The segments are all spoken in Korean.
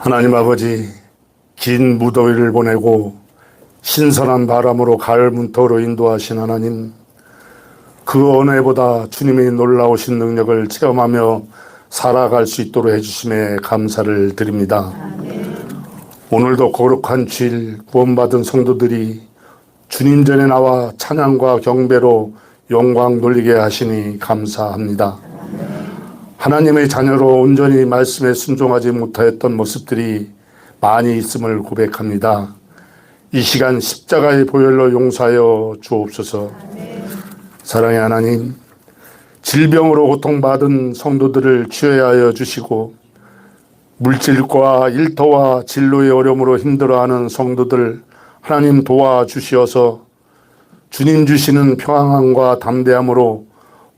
하나님 아버지, 긴 무더위를 보내고 신선한 바람으로 가을 문턱으로 인도하신 하나님, 그 어느 해보다 주님의 놀라우신 능력을 체험하며 살아갈 수 있도록 해주심에 감사를 드립니다. 오늘도 거룩한 주일 구원받은 성도들이 주님 전에 나와 찬양과 경배로 영광 돌리게 하시니 감사합니다. 하나님의 자녀로 온전히 말씀에 순종하지 못하였던 모습들이 많이 있음을 고백합니다. 이 시간 십자가의 보혈로 용서하여 주옵소서. 사랑의 하나님, 질병으로 고통받은 성도들을 치유하여 주시고 물질과 일터와 진로의 어려움으로 힘들어하는 성도들 하나님 도와주시어서 주님 주시는 평안과 담대함으로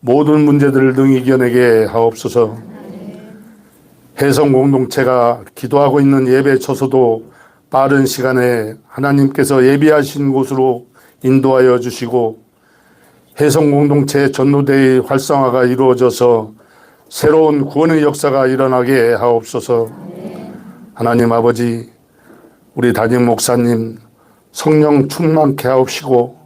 모든 문제들을 능히 이겨내게 하옵소서. 해성 공동체가 기도하고 있는 예배 처소도 빠른 시간에 하나님께서 예비하신 곳으로 인도하여 주시고 해성 공동체 전도대의 활성화가 이루어져서 새로운 구원의 역사가 일어나게 하옵소서. 하나님 아버지, 우리 담임 목사님 성령 충만케 하옵시고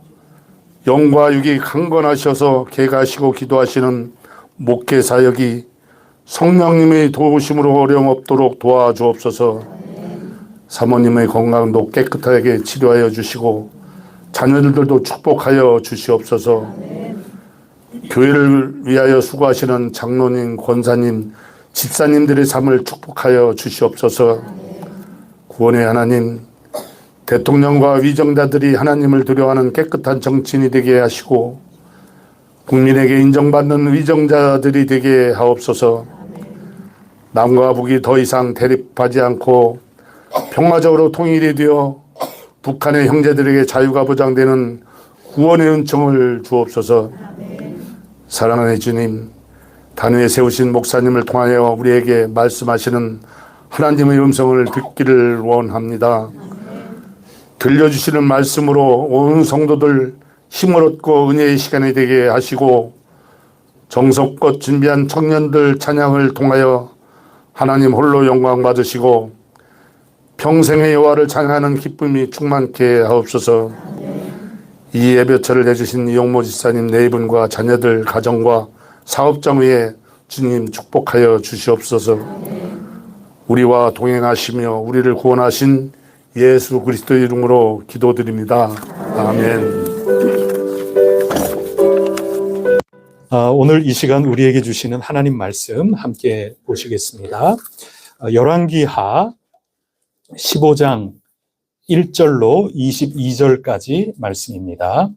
영과 육이 강건하셔서 계가시고 기도하시는 목회 사역이 성령님의 도우심으로 어려움 없도록 도와주옵소서. 사모님의 건강도 깨끗하게 치료하여 주시고 자녀들도 축복하여 주시옵소서. 교회를 위하여 수고하시는 장로님, 권사님, 집사님들의 삶을 축복하여 주시옵소서. 구원의 하나님, 대통령과 위정자들이 하나님을 두려워하는 깨끗한 정치인이 되게 하시고 국민에게 인정받는 위정자들이 되게 하옵소서. 남과 북이 더 이상 대립하지 않고 평화적으로 통일이 되어 북한의 형제들에게 자유가 보장되는 구원의 은총을 주옵소서. 사랑하는 주님, 단위에 세우신 목사님을 통하여 우리에게 말씀하시는 하나님의 음성을 듣기를 원합니다. 들려주시는 말씀으로 온 성도들 힘을 얻고 은혜의 시간이 되게 하시고 정성껏 준비한 청년들 찬양을 통하여 하나님 홀로 영광 받으시고 평생의 여호와를 찬양하는 기쁨이 충만케 하옵소서. 이 예배처를 내주신 이용모 지사님 네 분과 자녀들 가정과 사업장 위에 주님 축복하여 주시옵소서. 우리와 동행하시며 우리를 구원하신 예수 그리스도의 이름으로 기도드립니다. 아멘. 오늘 이 시간 우리에게 주시는 하나님 말씀 함께 보시겠습니다. 열왕기하 15장 1절로 22절까지 말씀입니다.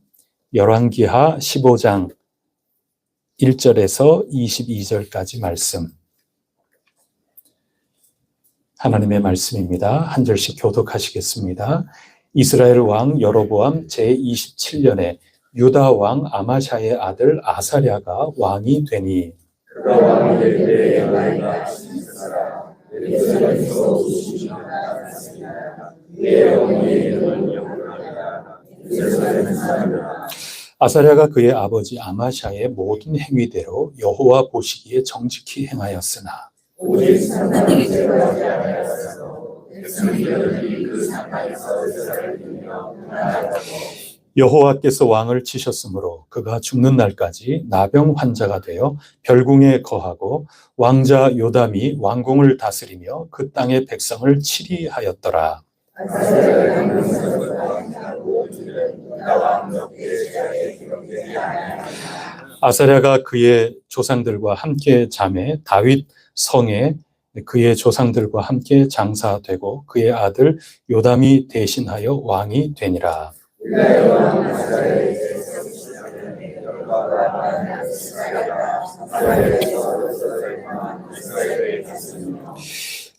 열왕기하 15장 1절에서 22절까지 말씀. 하나님의 말씀입니다. 한 절씩 교독하시겠습니다. 이스라엘 왕 여로보암 제27년에 유다 왕 아마샤의 아들 아사랴가 왕이 되니 아사랴가 그의 아버지 아마샤의 모든 행위대로 여호와 보시기에 정직히 행하였으나 여호와께서 왕을 치셨으므로 그가 죽는 날까지 나병 환자가 되어 별궁에 거하고 왕자 요담이 왕궁을 다스리며 그 땅의 백성을 치리하였더라. 아사랴가 그의 조상들과 함께 잠에 다윗 성에 그의 조상들과 함께 장사되고 그의 아들 요담이 대신하여 왕이 되니라.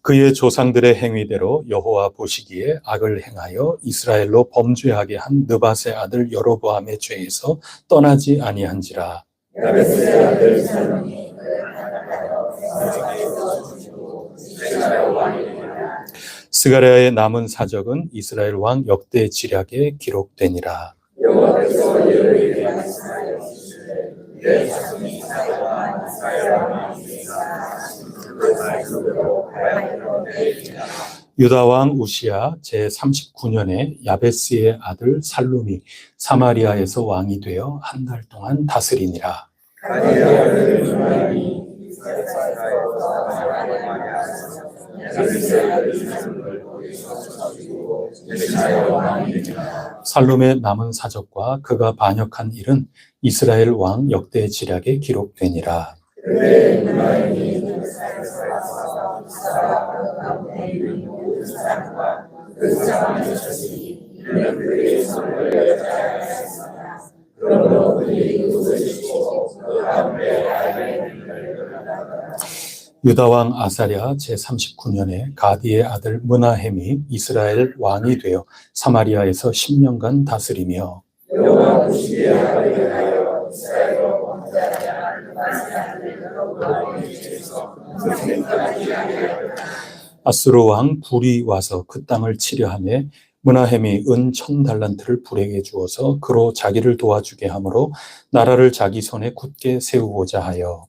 그의 조상들의 행위대로 여호와 보시기에 악을 행하여 이스라엘로 범죄하게 한 느밧의 아들 여로보암의 죄에서 떠나지 아니한지라. 스가랴의 남은 사적은 이스라엘 왕 역대 지략에 기록되니라. 유다 왕 우시야 제39년에 야베스의 아들 살룸이 사마리아에서 왕이 되어 한 달 동안 다스리니라. 살룸의 남은 사적과 그가 반역한 일은 이스라엘 왕 역대 지략에 기록되니라. 유다 왕 아사랴 제39년에 가디의 아들 므나헴이 이스라엘 왕이 되어 사마리아에서 10년간 다스리며 아수르 왕 굴이 와서 그 땅을 치려하며 므나헴이 은 1000달란트를 불에게 주어서 그로 자기를 도와주게 하므로 나라를 자기 손에 굳게 세우고자 하여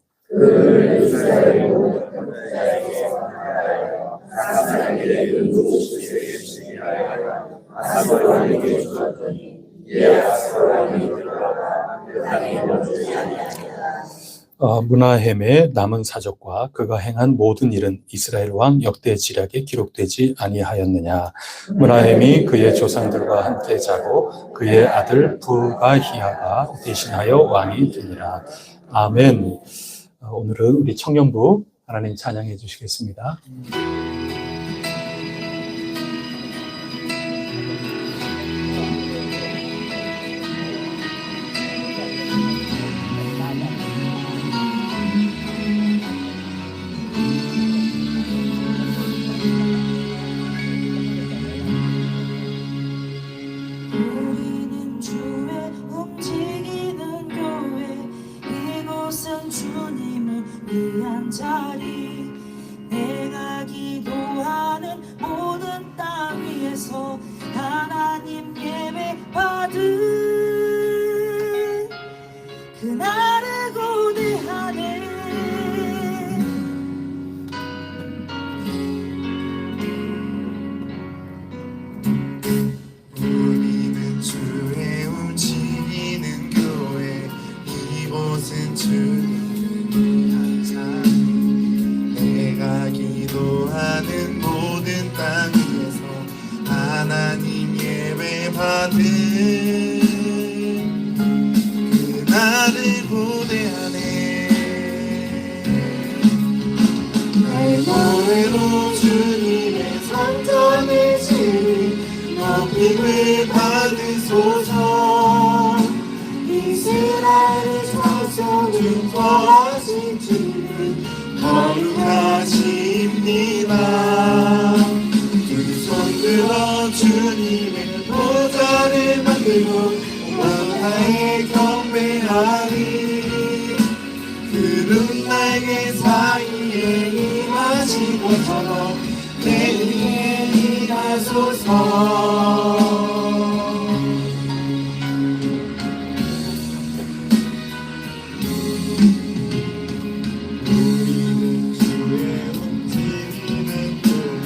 므나헴의 남은 사적과 그가 행한 모든 일은 이스라엘 왕 역대 지략에 기록되지 아니하였느냐. 므나헴이 그의 조상들과 함께 자고 그의 아들 부가히야가 대신하여 왕이 되니라. 아멘. 오늘은 우리 청년부 하나님 찬양해 주시겠습니다. 우리는 주의 움직이는 교회, 이곳은 주님을 위한 자리. 내가 기도하는 모든 땅 위에서 하나님 예배 받은 그날을 고대하네. 우리는 주의 움직이는 교회, 이곳은 주님을 위한 자리. 내가 기도하는 모든 땅 위에서 하나님 예배 받은 그날을 고대하네. 날고래로 주님의 성전을 지니 높임을 받으소서. 이스라엘 자손을 구하신 주는 거룩하십니다. 두 손 들어 주님의 보좌를 만들고 왕하에 경배하리. 푸른 날개 사이에 임하신 것처럼 내 위에 임하소서. 우리는 주의 움직이는 교회,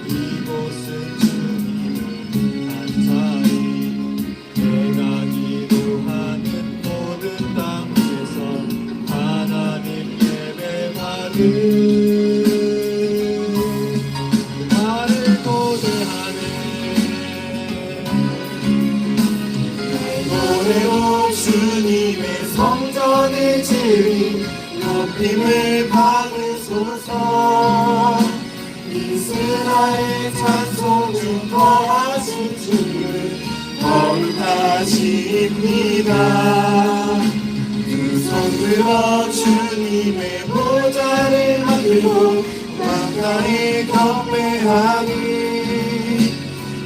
이곳은 주님을 위한 자리. 내가 기도하는 모든 땅 위에서 하나님 예배 받은 나를 고대하네. 날고래로 주님의 성전을 지으니 높임을 받으소서. 이스라엘 찬송 중 거하신 주를 거룩하십니다. 두 손 들어 주님의 보좌를 만들고 왕가에 경배하니.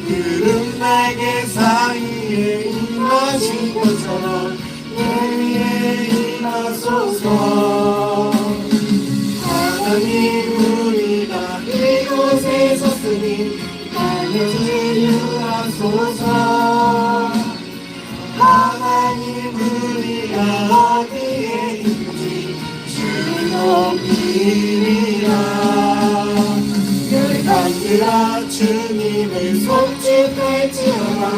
푸른 날개 사이에 임하신 것처럼 내 위에 임하소서. 하나님 우리가 이곳에 섰으니 날려주여 하소서. 하나님 우리가 어디에 있는지 주의 높이리라. 받들어 주님을 송축할지어다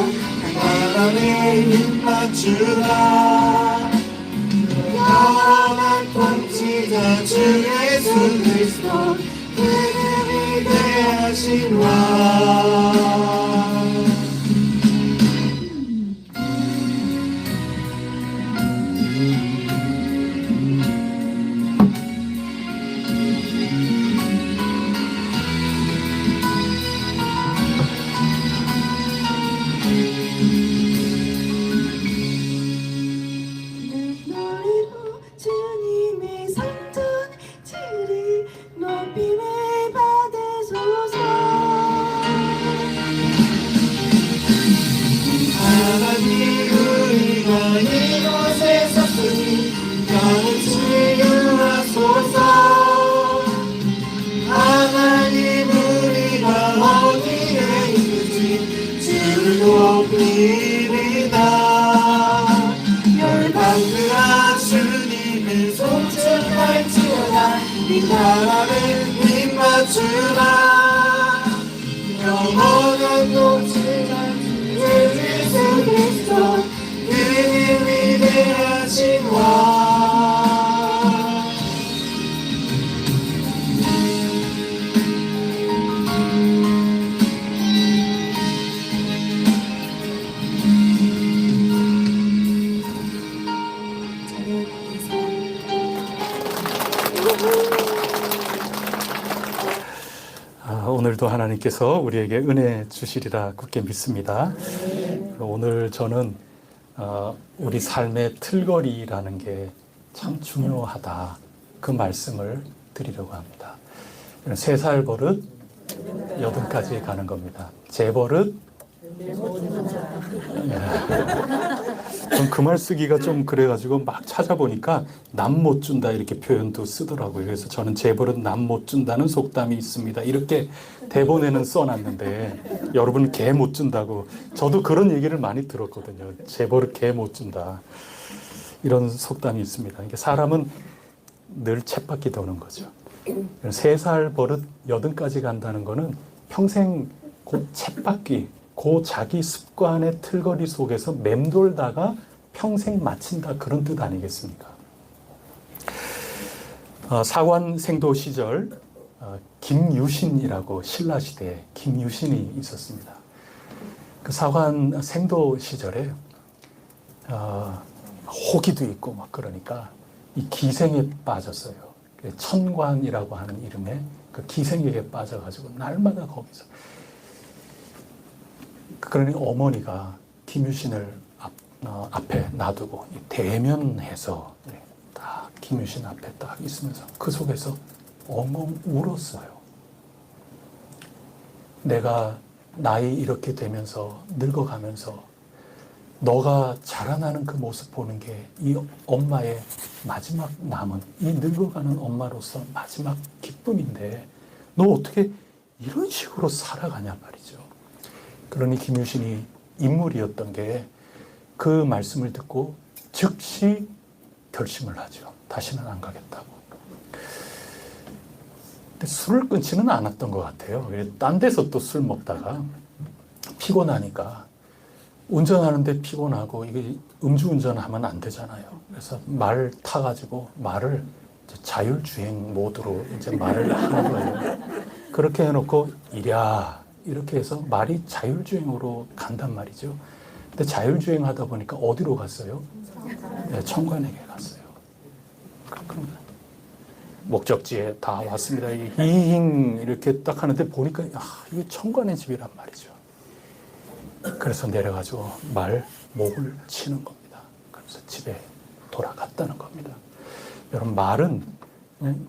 바람에 입맞추라 영원한 통치자 주 예수 그리스도 그는 위대하신 왕 놀리고 주님의 성전 지리 높임을 받으소서 하나님 우리가 이곳에 섰으니 영은 치유하소서 하나님 우리가 어디에 있는지 주를 높이리다 열방들아 주님을 송축할지어다 이 바람에 입맞추라 영원한 통치자 주 예수 그리스도 그는 위대하신 왕 오늘도 하나님께서 우리에게 은혜 주시리라 굳게 믿습니다. 오늘 저는 우리 삶의 틀거리라는 게 참 중요하다 그 말씀을 드리려고 합니다. 3살 버릇 8까지 가는 겁니다. 제 버릇 그 말 쓰기가 좀 그래가지고 막 찾아보니까 남 못 준다 이렇게 표현도 쓰더라고요. 그래서 저는 제 버릇 남 못 준다는 속담이 있습니다. 이렇게 대본에는 써놨는데 여러분 개 못 준다고 저도 그런 얘기를 많이 들었거든요. 제 버릇 개 못 준다 이런 속담이 있습니다. 그러니까 사람은 늘 쳇바퀴 도는 거죠. 3살 버릇 8까지 간다는 거는 평생 그 쳇바퀴 그 자기 습관의 틀거리 속에서 맴돌다가 평생 마친다 그런 뜻 아니겠습니까? 사관 생도 시절 김유신이라고 신라시대에 김유신이 있었습니다. 그 사관 생도 시절에 호기도 있고 막 그러니까 이 기생에 빠졌어요. 천관이라고 하는 이름의 그 기생에게 빠져가지고 날마다 거기서 그러니 어머니가 김유신을 앞에 놔두고 대면해서 딱 김유신 앞에 딱 있으면서 그 속에서 엉엉 울었어요. 내가 나이 이렇게 되면서 늙어가면서 너가 자라나는 그 모습 보는 게 이 엄마의 마지막 남은 이 늙어가는 엄마로서 마지막 기쁨인데 너 어떻게 이런 식으로 살아가냐 말이죠. 그러니 김유신이 인물이었던 게 그 말씀을 듣고 즉시 결심을 하죠. 다시는 안 가겠다고. 근데 술을 끊지는 않았던 것 같아요. 딴 데서 또 술 먹다가 피곤하니까 운전하는데 피곤하고 이게 음주운전하면 안 되잖아요. 그래서 말 타가지고 말을 자율주행 모드로 이제 말을 하는 거예요. 그렇게 해놓고 이랴 이렇게 해서 말이 자율주행으로 간단 말이죠. 근데 자율주행 하다 보니까 어디로 갔어요? 네, 청관에게 갔어요. 그럼 목적지에 다 왔습니다. 이잉 이렇게 딱 하는데 보니까 이게 청관의 집이란 말이죠. 그래서 내려가지고 말 목을 치는 겁니다. 그래서 집에 돌아갔다는 겁니다. 여러분 말은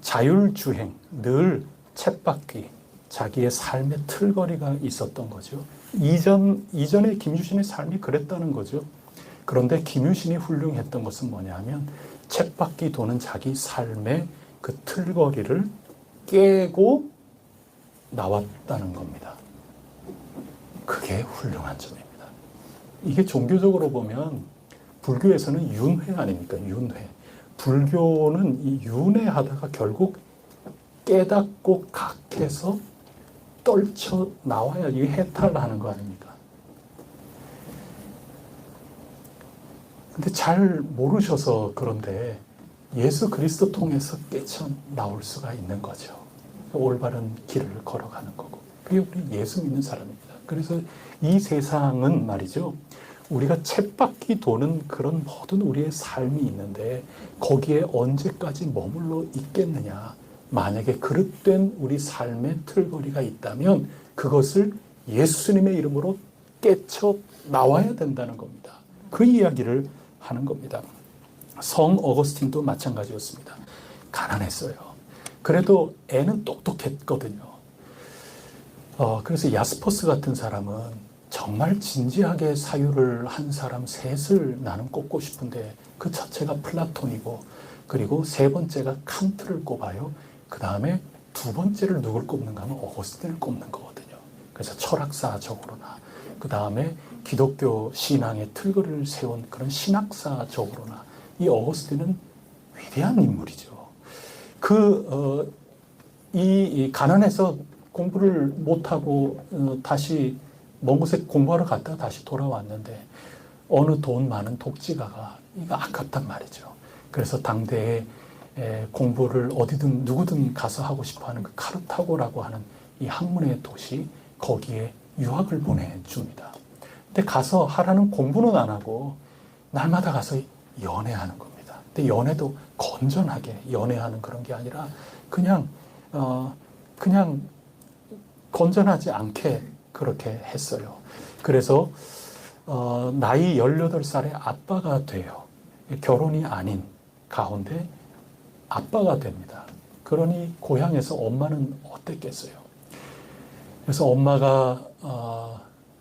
자율주행, 늘 쳇바퀴, 자기의 삶의 틀거리가 있었던 거죠. 이전에 김유신의 삶이 그랬다는 거죠. 그런데 김유신이 훌륭했던 것은 뭐냐면 쳇바퀴 도는 자기 삶의 그 틀거리를 깨고 나왔다는 겁니다. 그게 훌륭한 점입니다. 이게 종교적으로 보면 불교에서는 윤회 아닙니까? 윤회. 불교는 이 윤회하다가 결국 깨닫고 각해서 떨쳐 나와야 이게 해탈하는 거 아닙니까? 근데 잘 모르셔서 그런데 예수 그리스도 통해서 깨쳐 나올 수가 있는 거죠. 올바른 길을 걸어가는 거고. 그게 우리 예수 믿는 사람입니다. 그래서 이 세상은 말이죠. 우리가 쳇바퀴 도는 그런 모든 우리의 삶이 있는데 거기에 언제까지 머물러 있겠느냐. 만약에 그릇된 우리 삶의 틀거리가 있다면 그것을 예수님의 이름으로 깨쳐 나와야 된다는 겁니다. 그 이야기를 하는 겁니다. 성 어거스틴도 마찬가지였습니다. 가난했어요. 그래도 애는 똑똑했거든요. 그래서 야스퍼스 같은 사람은 정말 진지하게 사유를 한 사람 셋을 나는 꼽고 싶은데 그 첫째가 플라톤이고 그리고 세 번째가 칸트를 꼽아요. 그 다음에 두 번째를 누굴 꼽는가 하면 어거스틴을 꼽는 거거든요. 그래서 철학사적으로나 그 다음에 기독교 신앙의 틀거리를 세운 그런 신학사적으로나 이 어거스틴은 위대한 인물이죠. 이 가난해서 공부를 못하고 다시 먼 곳에 공부하러 갔다가 다시 돌아왔는데 어느 돈 많은 독지가가 이거 아깝단 말이죠. 그래서 당대에 공부를 어디든 누구든 가서 하고 싶어하는 그 카르타고라고 하는 이 학문의 도시 거기에 유학을 보내줍니다. 근데 가서 하라는 공부는 안 하고 날마다 가서 연애하는 겁니다. 근데 연애도 건전하게 연애하는 그런 게 아니라 그냥 건전하지 않게 그렇게 했어요. 그래서 나이 18살에 아빠가 돼요. 결혼이 아닌 가운데 아빠가 됩니다. 그러니 고향에서 엄마는 어땠겠어요? 그래서 엄마가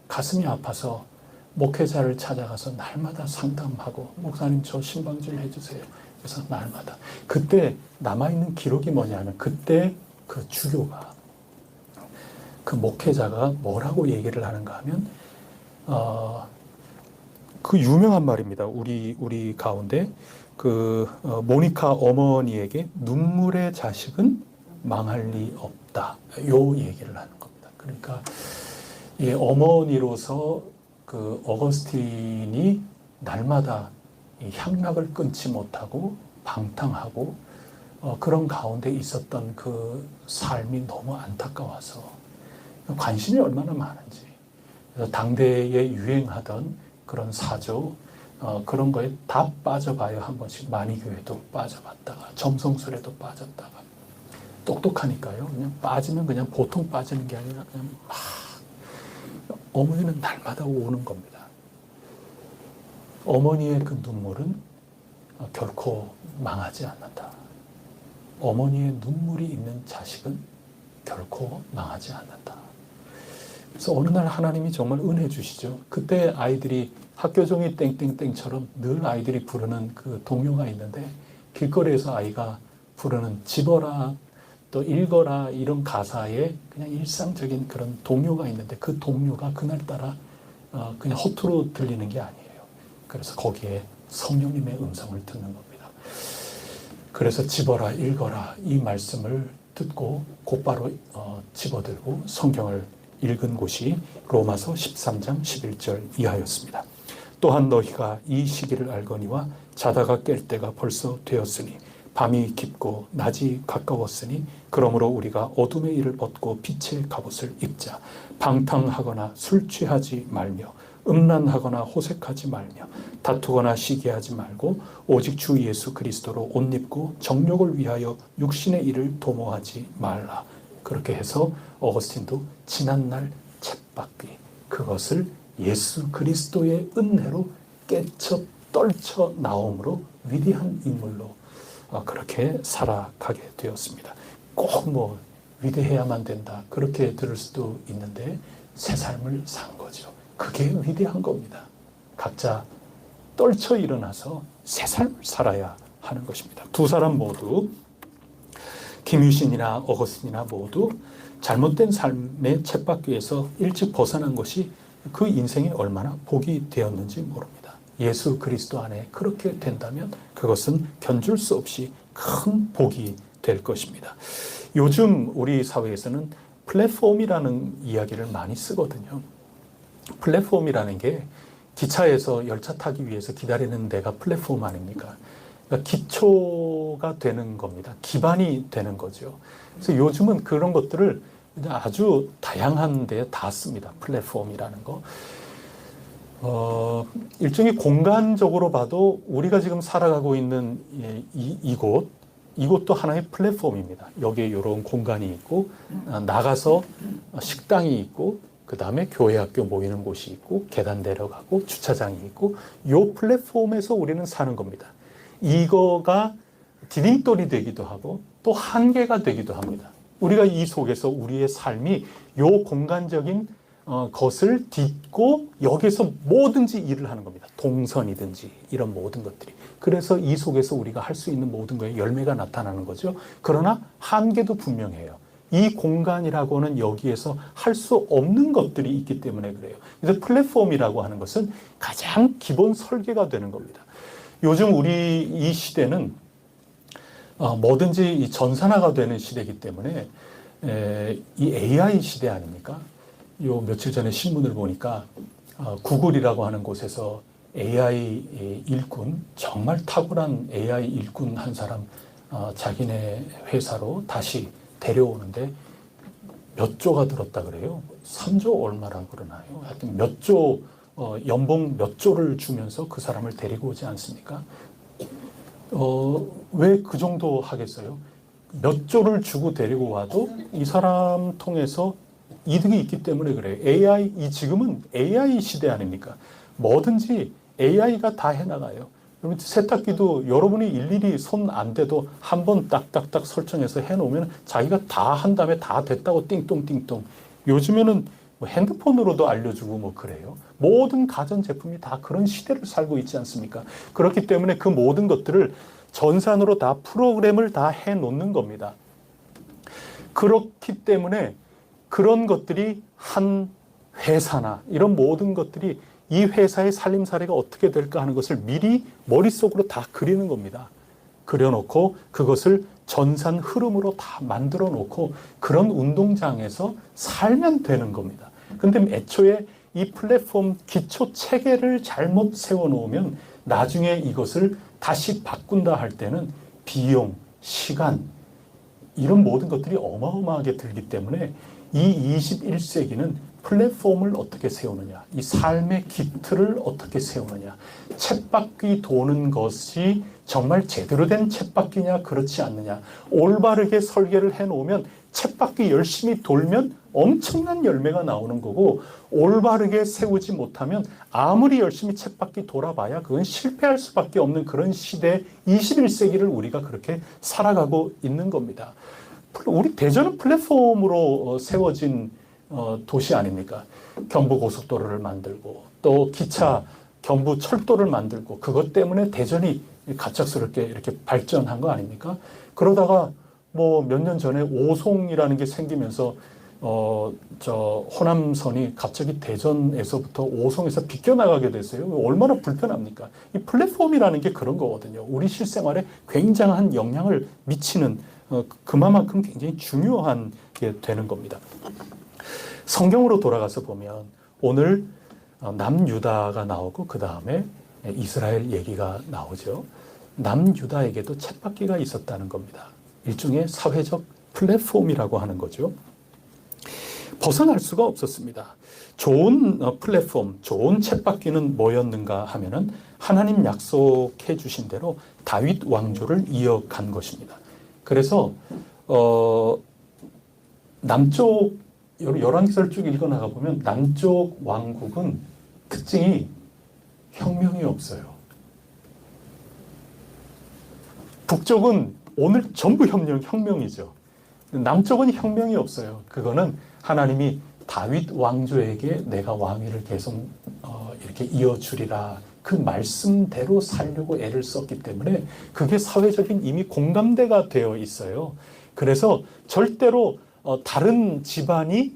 가슴이 아파서 목회자를 찾아가서 날마다 상담하고 목사님 저 신방지를 해주세요. 그래서 날마다 그때 남아있는 기록이 뭐냐면 그때 그 주교가 그 목회자가 뭐라고 얘기를 하는가 하면 그 유명한 말입니다. 우리 가운데 그 모니카 어머니에게 눈물의 자식은 망할 리 없다. 요 얘기를 하는 겁니다. 그러니까 이 어머니로서 그 어거스틴이 날마다 이 향락을 끊지 못하고 방탕하고 그런 가운데 있었던 그 삶이 너무 안타까워서 관심이 얼마나 많은지. 그래서 당대에 유행하던 그런 사조, 그런 거에 다 빠져봐요. 한 번씩 만이교회도 빠져봤다가 점성술에도 빠졌다가 똑똑하니까요. 그냥 빠지면 그냥 보통 빠지는 게 아니라 그냥 막 어머니는 날마다 오는 겁니다. 어머니의 그 눈물은 결코 망하지 않는다. 어머니의 눈물이 있는 자식은 결코 망하지 않는다. 그래서 어느 날 하나님이 정말 은혜 주시죠. 그때 아이들이 학교종이 땡땡땡처럼 늘 아이들이 부르는 그 동요가 있는데 길거리에서 아이가 부르는 집어라 또 읽어라 이런 가사에 그냥 일상적인 그런 동요가 있는데 그 동요가 그날따라 그냥 허투루 들리는 게 아니에요. 그래서 거기에 성령님의 음성을 듣는 겁니다. 그래서 집어라 읽어라 이 말씀을 듣고 곧바로 집어들고 성경을 읽은 곳이 로마서 13장 11절 이하였습니다. 또한 너희가 이 시기를 알거니와 자다가 깰 때가 벌써 되었으니 밤이 깊고 낮이 가까웠으니 그러므로 우리가 어둠의 일을 벗고 빛의 갑옷을 입자. 방탕하거나 술 취하지 말며 음란하거나 호색하지 말며 다투거나 시기하지 말고 오직 주 예수 그리스도로 옷 입고 정욕을 위하여 육신의 일을 도모하지 말라. 그렇게 해서 어거스틴도 지난날 쳇바퀴 그것을 예수 그리스도의 은혜로 깨쳐 떨쳐 나옴으로 위대한 인물로 그렇게 살아가게 되었습니다. 꼭 뭐 위대해야만 된다 그렇게 들을 수도 있는데 새 삶을 산 거죠. 그게 위대한 겁니다. 각자 떨쳐 일어나서 새 삶을 살아야 하는 것입니다. 두 사람 모두 김유신이나 어거스틴이나 모두 잘못된 삶의 쳇바퀴에서 일찍 벗어난 것이 그 인생이 얼마나 복이 되었는지 모릅니다. 예수 그리스도 안에 그렇게 된다면 그것은 견줄 수 없이 큰 복이 될 것입니다. 요즘 우리 사회에서는 플랫폼이라는 이야기를 많이 쓰거든요. 플랫폼이라는 게 기차에서 열차 타기 위해서 기다리는 데가 플랫폼 아닙니까? 그러니까 기초가 되는 겁니다. 기반이 되는 거죠. 그래서 요즘은 그런 것들을 아주 다양한 데에 다 씁니다. 플랫폼이라는 거. 일종의 공간적으로 봐도 우리가 지금 살아가고 있는 이곳도 하나의 플랫폼입니다. 여기에 이런 공간이 있고, 나가서 식당이 있고, 그 다음에 교회 학교 모이는 곳이 있고, 계단 내려가고, 주차장이 있고, 이 플랫폼에서 우리는 사는 겁니다. 이거가 디딤돌이 되기도 하고, 또 한계가 되기도 합니다. 우리가 이 속에서 우리의 삶이 이 공간적인 것을 딛고 여기서 뭐든지 일을 하는 겁니다. 동선이든지 이런 모든 것들이. 그래서 이 속에서 우리가 할 수 있는 모든 거에 열매가 나타나는 거죠. 그러나 한계도 분명해요. 이 공간이라고는 여기에서 할 수 없는 것들이 있기 때문에 그래요. 그래서 플랫폼이라고 하는 것은 가장 기본 설계가 되는 겁니다. 요즘 우리 이 시대는 뭐든지 전산화가 되는 시대이기 때문에 이 AI 시대 아닙니까? 요 며칠 전에 신문을 보니까 구글이라고 하는 곳에서 AI 일꾼, 정말 탁월한 AI 일꾼 한 사람 자기네 회사로 다시 데려오는데 몇 조가 들었다 그래요. 3조 얼마라고 그러나요? 하여튼 몇 조, 연봉 몇 조를 주면서 그 사람을 데리고 오지 않습니까? 왜 그 정도 하겠어요? 몇 조를 주고 데리고 와도 이 사람 통해서 이득이 있기 때문에 그래요. 지금은 AI 시대 아닙니까? 뭐든지 AI가 다 해나가요. 그러면 세탁기도 여러분이 일일이 손 안 대도 한 번 딱딱딱 설정해서 해놓으면 자기가 다 한 다음에 다 됐다고 띵똥띵똥. 요즘에는 뭐 핸드폰으로도 알려주고 뭐 그래요. 모든 가전제품이 다 그런 시대를 살고 있지 않습니까? 그렇기 때문에 그 모든 것들을 전산으로 다 프로그램을 다 해놓는 겁니다. 그렇기 때문에 그런 것들이 한 회사나 이런 모든 것들이 이 회사의 살림살이가 어떻게 될까 하는 것을 미리 머릿속으로 다 그리는 겁니다. 그려놓고 그것을 전산 흐름으로 다 만들어 놓고 그런 운동장에서 살면 되는 겁니다. 근데 애초에 이 플랫폼 기초 체계를 잘못 세워놓으면 나중에 이것을 다시 바꾼다 할 때는 비용, 시간 이런 모든 것들이 어마어마하게 들기 때문에 이 21세기는 플랫폼을 어떻게 세우느냐, 이 삶의 기틀을 어떻게 세우느냐, 쳇바퀴 도는 것이 정말 제대로 된 쳇바퀴냐 그렇지 않느냐, 올바르게 설계를 해놓으면 쳇바퀴 열심히 돌면 엄청난 열매가 나오는 거고 올바르게 세우지 못하면 아무리 열심히 쳇바퀴 돌아봐야 그건 실패할 수밖에 없는 그런 시대 21세기를 우리가 그렇게 살아가고 있는 겁니다. 우리 대전은 플랫폼으로 세워진 도시 아닙니까? 경부고속도로를 만들고 또 기차 경부 철도를 만들고 그것 때문에 대전이 갑작스럽게 이렇게 발전한 거 아닙니까? 그러다가 뭐 몇 년 전에 오송이라는 게 생기면서 호남선이 갑자기 대전에서부터 오송에서 비껴나가게 됐어요. 얼마나 불편합니까? 이 플랫폼이라는 게 그런 거거든요. 우리 실생활에 굉장한 영향을 미치는 그만큼 굉장히 중요한 게 되는 겁니다. 성경으로 돌아가서 보면 오늘 남유다가 나오고 그 다음에 이스라엘 얘기가 나오죠. 남유다에게도 쳇바퀴가 있었다는 겁니다. 일종의 사회적 플랫폼이라고 하는 거죠. 벗어날 수가 없었습니다. 좋은 플랫폼, 좋은 쳇바퀴는 뭐였는가 하면은 하나님 약속해 주신 대로 다윗 왕조를 이어간 것입니다. 그래서 남쪽 열왕기서를 쭉 읽어나가 보면 남쪽 왕국은 특징이 혁명이 없어요. 북쪽은 오늘 전부 혁명이죠. 남쪽은 혁명이 없어요. 그거는 하나님이 다윗 왕조에게 내가 왕위를 계속 이렇게 이어주리라 그 말씀대로 살려고 애를 썼기 때문에 그게 사회적인 이미 공감대가 되어 있어요. 그래서 절대로 다른 집안이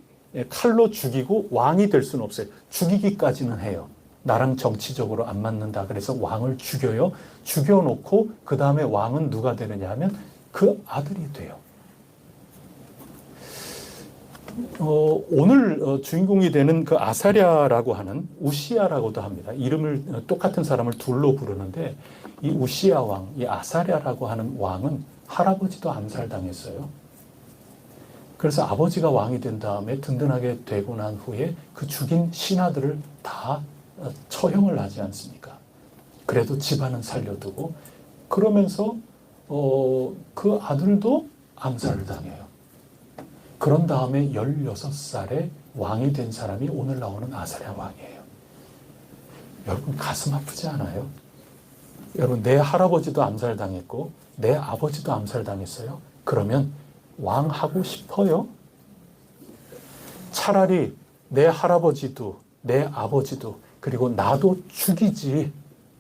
칼로 죽이고 왕이 될 수는 없어요. 죽이기까지는 해요. 나랑 정치적으로 안 맞는다. 그래서 왕을 죽여요. 죽여놓고 그 다음에 왕은 누가 되느냐 하면 그 아들이 돼요. 오늘 주인공이 되는 그 아사랴라고 하는 우시야라고도 합니다. 이름을 똑같은 사람을 둘로 부르는데 이 우시야 왕, 이 아사랴라고 하는 왕은 할아버지도 암살당했어요. 그래서 아버지가 왕이 된 다음에 든든하게 되고 난 후에 그 죽인 신하들을 다 처형을 하지 않습니까? 그래도 집안은 살려두고 그러면서 그 아들도 암살을 당해요. 그런 다음에 16살에 왕이 된 사람이 오늘 나오는 아사랴 왕이에요. 여러분 가슴 아프지 않아요? 여러분 내 할아버지도 암살당했고 내 아버지도 암살당했어요. 그러면 왕하고 싶어요? 차라리 내 할아버지도 내 아버지도 그리고 나도 죽이지.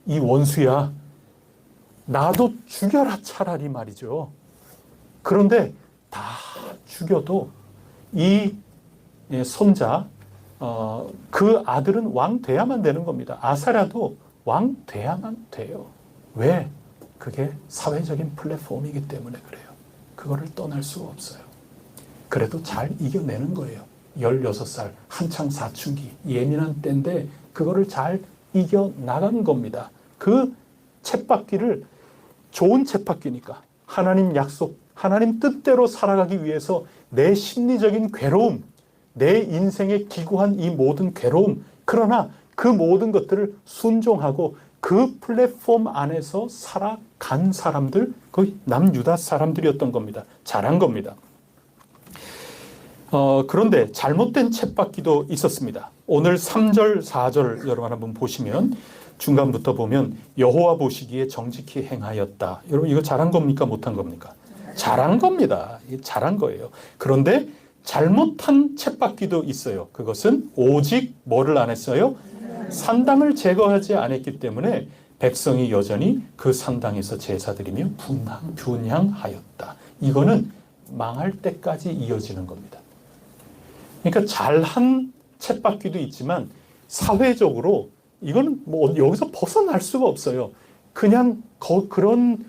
이 원수야. 나도 죽여라 차라리 말이죠. 그런데 다 죽여도 이 손자 그 아들은 왕 돼야만 되는 겁니다. 아사랴도 왕 돼야만 돼요. 왜? 그게 사회적인 플랫폼이기 때문에 그래요. 그거를 떠날 수가 없어요. 그래도 잘 이겨내는 거예요. 16살 한창 사춘기 예민한 때인데 그거를 잘 이겨나간 겁니다. 그 쳇바퀴를 좋은 쳇바퀴니까 하나님 약속, 하나님 뜻대로 살아가기 위해서 내 심리적인 괴로움, 내 인생에 기구한 이 모든 괴로움, 그러나 그 모든 것들을 순종하고 그 플랫폼 안에서 살아간 사람들, 거의 남유다 사람들이었던 겁니다. 잘한 겁니다. 그런데 잘못된 쳇바퀴도 있었습니다. 오늘 3절, 4절 여러분 한번 보시면 중간부터 보면 여호와 보시기에 정직히 행하였다. 여러분 이거 잘한 겁니까? 못한 겁니까? 잘한 겁니다. 잘한 거예요. 그런데 잘못한 쳇바퀴도 있어요. 그것은 오직 뭐를 안 했어요? 산당을 제거하지 않았기 때문에 백성이 여전히 그 산당에서 제사드리며 분향하였다. 이거는 망할 때까지 이어지는 겁니다. 그러니까 잘한 쳇바퀴도 있지만 사회적으로 이거는 뭐 여기서 벗어날 수가 없어요. 그냥 그런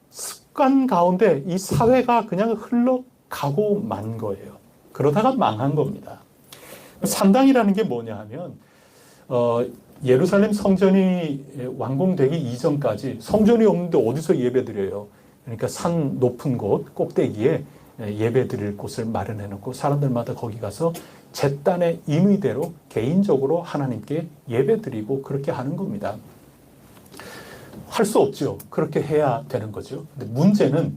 습관 가운데 이 사회가 그냥 흘러가고 만 거예요. 그러다가 망한 겁니다. 산당이라는 게 뭐냐 하면 예루살렘 성전이 완공되기 이전까지 성전이 없는데 어디서 예배드려요? 그러니까 산 높은 곳 꼭대기에 예배드릴 곳을 마련해 놓고 사람들마다 거기 가서 제단의 임의대로 개인적으로 하나님께 예배드리고 그렇게 하는 겁니다. 할 수 없죠. 그렇게 해야 되는 거죠. 근데 문제는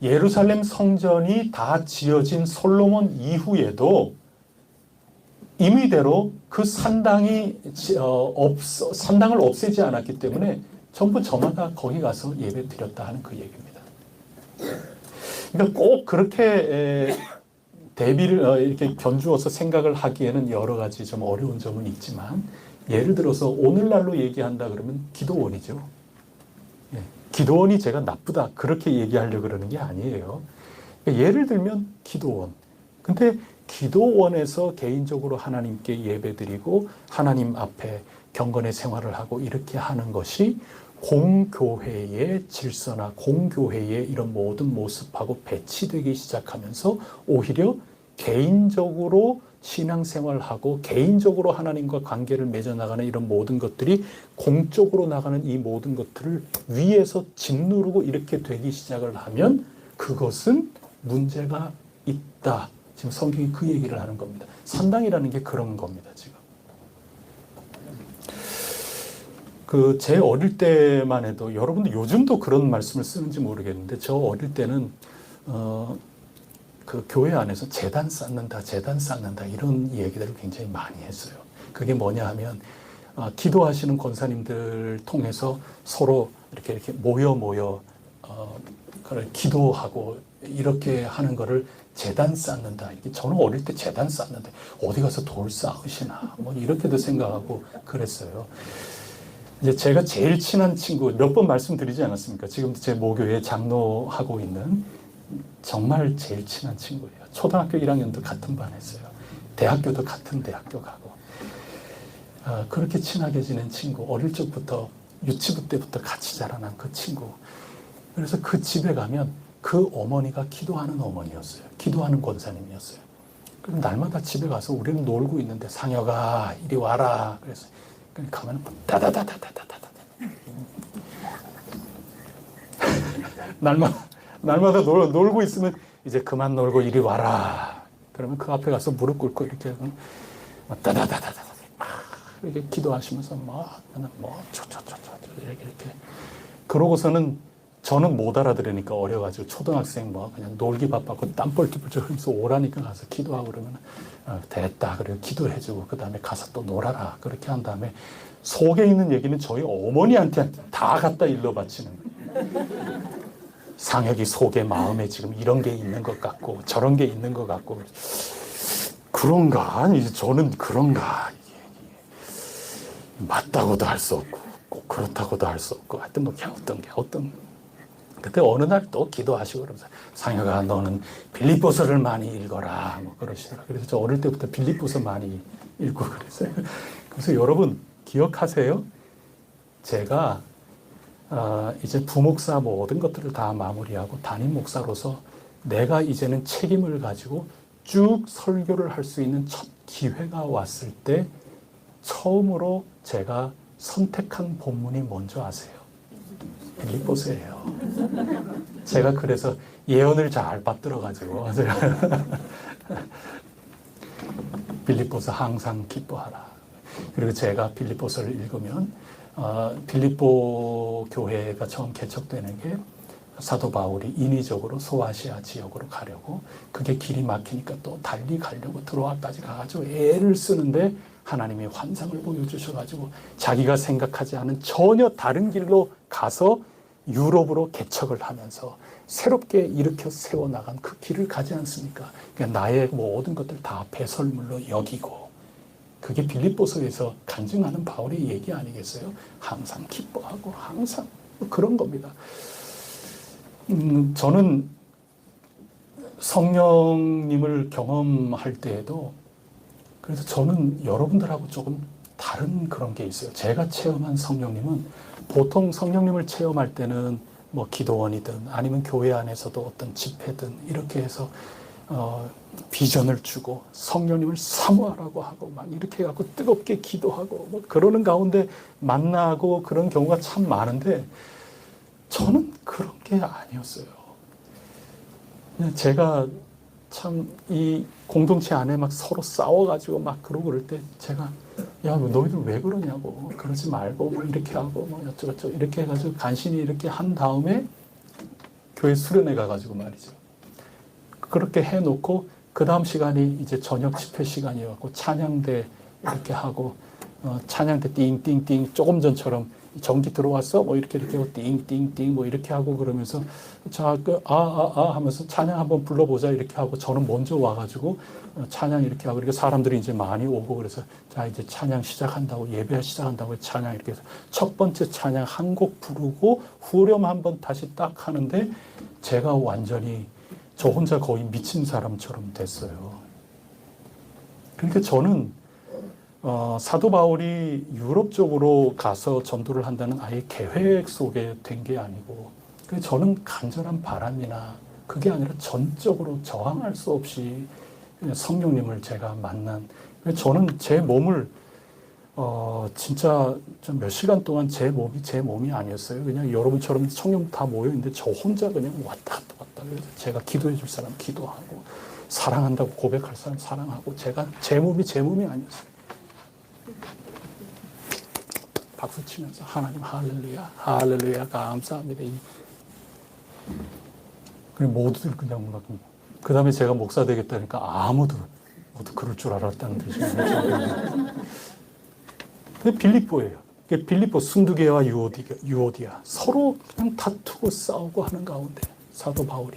예루살렘 성전이 다 지어진 솔로몬 이후에도 임의대로 그 산당을 없애지 않았기 때문에 전부 저마다 거기 가서 예배 드렸다 하는 그 얘기입니다. 그러니까 꼭 그렇게 대비를 이렇게 견주어서 생각을 하기에는 여러 가지 좀 어려운 점은 있지만 예를 들어서 오늘날로 얘기한다 그러면 기도원이죠. 예, 기도원이 제가 나쁘다 그렇게 얘기하려고 그러는 게 아니에요. 그러니까 예를 들면 기도원. 근데 기도원에서 개인적으로 하나님께 예배드리고 하나님 앞에 경건의 생활을 하고 이렇게 하는 것이 공교회의 질서나 공교회의 이런 모든 모습하고 배치되기 시작하면서 오히려 개인적으로 신앙생활하고 개인적으로 하나님과 관계를 맺어나가는 이런 모든 것들이 공적으로 나가는 이 모든 것들을 위에서 짓누르고 이렇게 되기 시작을 하면 그것은 문제가 있다. 지금 성경이 그 얘기를 하는 겁니다. 산당이라는 게 그런 겁니다, 지금. 제 어릴 때만 해도, 여러분들 요즘도 그런 말씀을 쓰는지 모르겠는데, 저 어릴 때는, 그 교회 안에서 재단 쌓는다, 이런 얘기들을 굉장히 많이 했어요. 그게 뭐냐 하면, 기도하시는 권사님들 통해서 서로 이렇게 모여, 기도하고, 이렇게 하는 거를 재단 쌓는다. 저는 어릴 때 재단 쌓는데 어디 가서 돌 쌓으시나 뭐 이렇게도 생각하고 그랬어요. 이제 제가 제일 친한 친구 몇 번 말씀드리지 않았습니까? 지금 제 모교에 장로하고 있는 정말 제일 친한 친구예요. 초등학교 1학년도 같은 반 했어요. 대학교도 같은 대학교 가고 그렇게 친하게 지낸 친구, 어릴 적부터 유치부 때부터 같이 자라난 그 친구. 그래서 그 집에 가면 그 어머니가 기도하는 어머니였어요. 기도하는 권사님이었어요. 그럼 날마다 집에 가서 우리는 놀고 있는데 상혁아 이리 와라. 그래서 가면 따다다다다다다다. 날마다 놀고 있으면 이제 그만 놀고 이리 와라. 그러면 그 앞에 가서 무릎 꿇고 이렇게 따다다다다 막 이렇게 기도하시면서 이렇게 그러고서는 저는 못 알아들으니까 어려가지고 초등학생 그냥 놀기 바빠고 땀 뻘뻘 흘리면서 오라니까 가서 기도하고 그러면 됐다. 그래 기도해주고 그 다음에 가서 또 놀아라. 그렇게 한 다음에 속에 있는 얘기는 저희 어머니한테 다 갖다 일러 바치는 거예요. 상혁이 속에 마음에 지금 이런 게 있는 것 같고 저런 게 있는 것 같고 그런가? 아니 저는 그런가? 이게 맞다고도 할 수 없고 꼭 그렇다고도 할 수 없고 하여튼 그냥 어떤 그때 어느 날 또 기도하시고 그러면서 상혁아 너는 빌립보서를 많이 읽어라 그러시더라. 그래서 저 어릴 때부터 빌립보서 많이 읽고 그랬어요. 그래서 여러분 기억하세요? 제가 이제 부목사 모든 것들을 다 마무리하고 담임 목사로서 내가 이제는 책임을 가지고 쭉 설교를 할 수 있는 첫 기회가 왔을 때 처음으로 제가 선택한 본문이 뭔지 아세요? 빌립보서예요. 제가 그래서 예언을 잘 받들어가지고 빌립보서 항상 기뻐하라. 그리고 제가 빌립보서를 읽으면 빌립보 교회가 처음 개척되는 게 사도 바울이 인위적으로 소아시아 지역으로 가려고 그게 길이 막히니까 또 달리 가려고 들어와까지 가가지고 애를 쓰는데 하나님이 환상을 보여주셔가지고 자기가 생각하지 않은 전혀 다른 길로 가서 유럽으로 개척을 하면서 새롭게 일으켜 세워나간 그 길을 가지 않습니까? 그러니까 나의 모든 것들 다 배설물로 여기고 그게 빌립보서에서 간증하는 바울의 얘기 아니겠어요? 항상 기뻐하고 항상 그런 겁니다. 저는 성령님을 경험할 때에도 그래서 저는 여러분들하고 조금 다른 그런 게 있어요. 제가 체험한 성령님은 보통 성령님을 체험할 때는 뭐 기도원이든 아니면 교회 안에서도 어떤 집회든 이렇게 해서 비전을 주고 성령님을 사모하라고 하고 막 이렇게 해갖고 뜨겁게 기도하고 뭐 그러는 가운데 만나고 그런 경우가 참 많은데 저는 그런 게 아니었어요. 그냥 제가 참 이 공동체 안에 막 서로 싸워가지고 막 그러고 그럴 때 제가 야, 너희들 왜 그러냐고 그러지 말고 뭐 이렇게 하고 뭐 어쩌고저쩌고 이렇게 해가지고 간신히 이렇게 한 다음에 교회 수련회 가가지고 말이죠. 그렇게 해놓고 그 다음 시간이 이제 저녁 집회 시간이었고 찬양대 이렇게 하고 찬양대 띵띵띵 조금 전처럼 전기 들어왔어 뭐 이렇게 하고 띵띵띵 뭐 이렇게 하고 그러면서 자 하면서 찬양 한번 불러보자 이렇게 하고 저는 먼저 와가지고 찬양 이렇게 하고 이렇게 사람들이 이제 많이 오고 그래서 자 이제 찬양 시작한다고 예배 시작한다고 찬양 이렇게 해서 첫 번째 찬양 한 곡 부르고 후렴 한번 다시 딱 하는데 제가 완전히 저 혼자 거의 미친 사람처럼 됐어요. 그러니까 저는 사도 바울이 유럽 쪽으로 가서 전도를 한다는 아예 계획 속에 된 게 아니고 저는 간절한 바람이나 그게 아니라 전적으로 저항할 수 없이 성령님을 제가 만난 저는 제 몸을 진짜 좀 몇 시간 동안 제 몸이 아니었어요. 그냥 여러분처럼 성령 다 모여 있는데 저 혼자 그냥 왔다 갔다 왔다. 그래서 제가 기도해 줄 사람 기도하고 사랑한다고 고백할 사람 사랑하고 제 몸이 아니었어요. 박수 치면서 하나님 할렐루야 할렐루야 감사합니다. 그리고 모두들 그냥 막 그 다음에 제가 목사 되겠다니까 아무도 그럴 줄 알았다는 듯이 근데 빌립보예요. 빌립보 순두계와 유오디아 서로 그냥 다투고 싸우고 하는 가운데 사도 바울이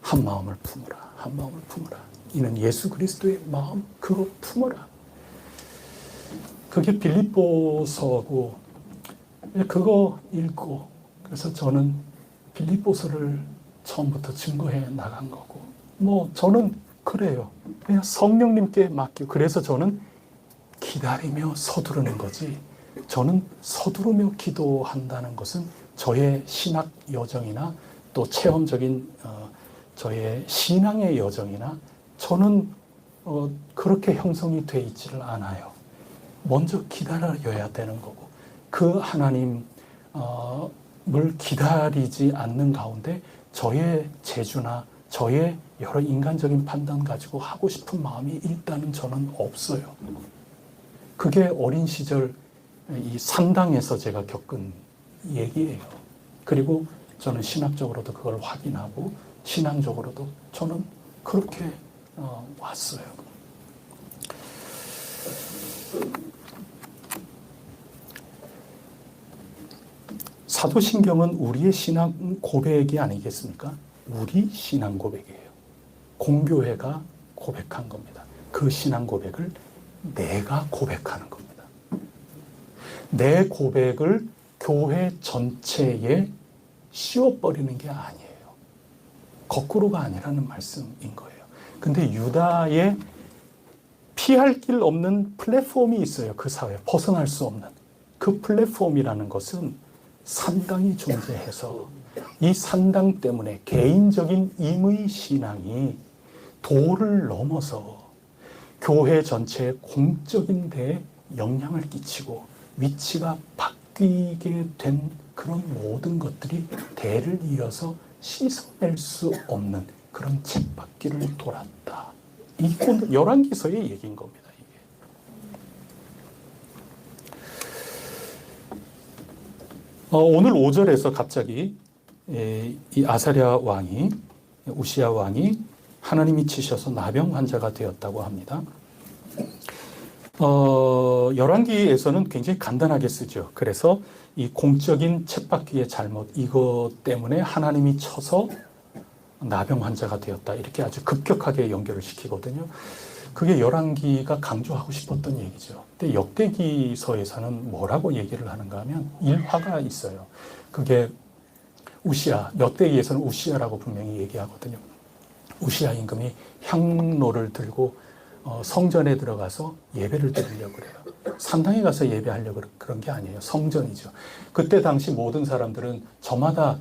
한 마음을 품으라 한 마음을 품으라 이는 예수 그리스도의 마음 그거 품어라. 그게 빌립보서고 그거 읽고 그래서 저는 빌립보서를 처음부터 증거해 나간 거고 뭐 저는 그래요. 그냥 성령님께 맡기고 그래서 저는 기다리며 서두르는 거지 저는 서두르며 기도한다는 것은 저의 신학 여정이나 또 체험적인 저의 신앙의 여정이나 저는 그렇게 형성이 돼 있지를 않아요. 먼저 기다려야 되는 거고 그 하나님을 기다리지 않는 가운데 저의 재주나 저의 여러 인간적인 판단 가지고 하고 싶은 마음이 일단은 저는 없어요. 그게 어린 시절 이 산당에서 제가 겪은 얘기예요. 그리고 저는 신학적으로도 그걸 확인하고 신앙적으로도 저는 그렇게 왔어요. 사도신경은 우리의 신앙 고백이 아니겠습니까? 우리 신앙 고백이에요. 공교회가 고백한 겁니다. 그 신앙 고백을 내가 고백하는 겁니다. 내 고백을 교회 전체에 씌워버리는 게 아니에요. 거꾸로가 아니라는 말씀인 거예요. 근데 유다의 피할 길 없는 플랫폼이 있어요. 그 사회에 벗어날 수 없는. 그 플랫폼이라는 것은 산당이 존재해서 이 산당 때문에 개인적인 임의 신앙이 도를 넘어서 교회 전체의 공적인 데에 영향을 끼치고 위치가 바뀌게 된 그런 모든 것들이 대를 이어서 씻어낼 수 없는 그런 쳇바퀴를 돌았다. 이 열왕기서의 얘기인 겁니다. 이게. 오늘 5절에서 갑자기 이 아사랴 왕이 우시야 왕이 하나님이 치셔서 나병 환자가 되었다고 합니다. 열왕기에서는 굉장히 간단하게 쓰죠. 그래서 이 공적인 쳇바퀴의 잘못 이것 때문에 하나님이 쳐서 나병 환자가 되었다. 이렇게 아주 급격하게 연결을 시키거든요. 그게 열왕기가 강조하고 싶었던 얘기죠. 근데 역대기서에서는 뭐라고 얘기를 하는가 하면 일화가 있어요. 그게 우시야, 역대기에서는 우시야라고 분명히 얘기하거든요. 우시야 임금이 향로를 들고 성전에 들어가서 예배를 드리려고 그래요. 산당에 가서 예배하려고 그런 게 아니에요. 성전이죠. 그때 당시 모든 사람들은 저마다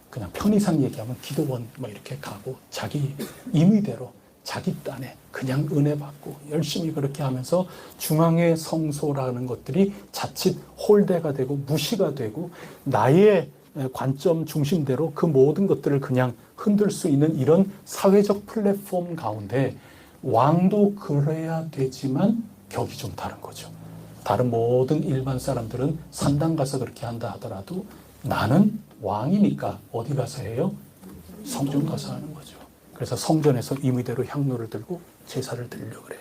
그냥 편의상 얘기하면 기도원 이렇게 가고 자기 임의대로 자기 딴에 그냥 은혜 받고 열심히 그렇게 하면서 중앙의 성소라는 것들이 자칫 홀대가 되고 무시가 되고 나의 관점 중심대로 그 모든 것들을 그냥 흔들 수 있는 이런 사회적 플랫폼 가운데 왕도 그래야 되지만 격이 좀 다른 거죠. 다른 모든 일반 사람들은 산당 가서 그렇게 한다 하더라도 나는 왕이니까 어디 가서 해요? 성전 가서 하는 거죠. 그래서 성전에서 임의대로 향로를 들고 제사를 드리려고 그래요.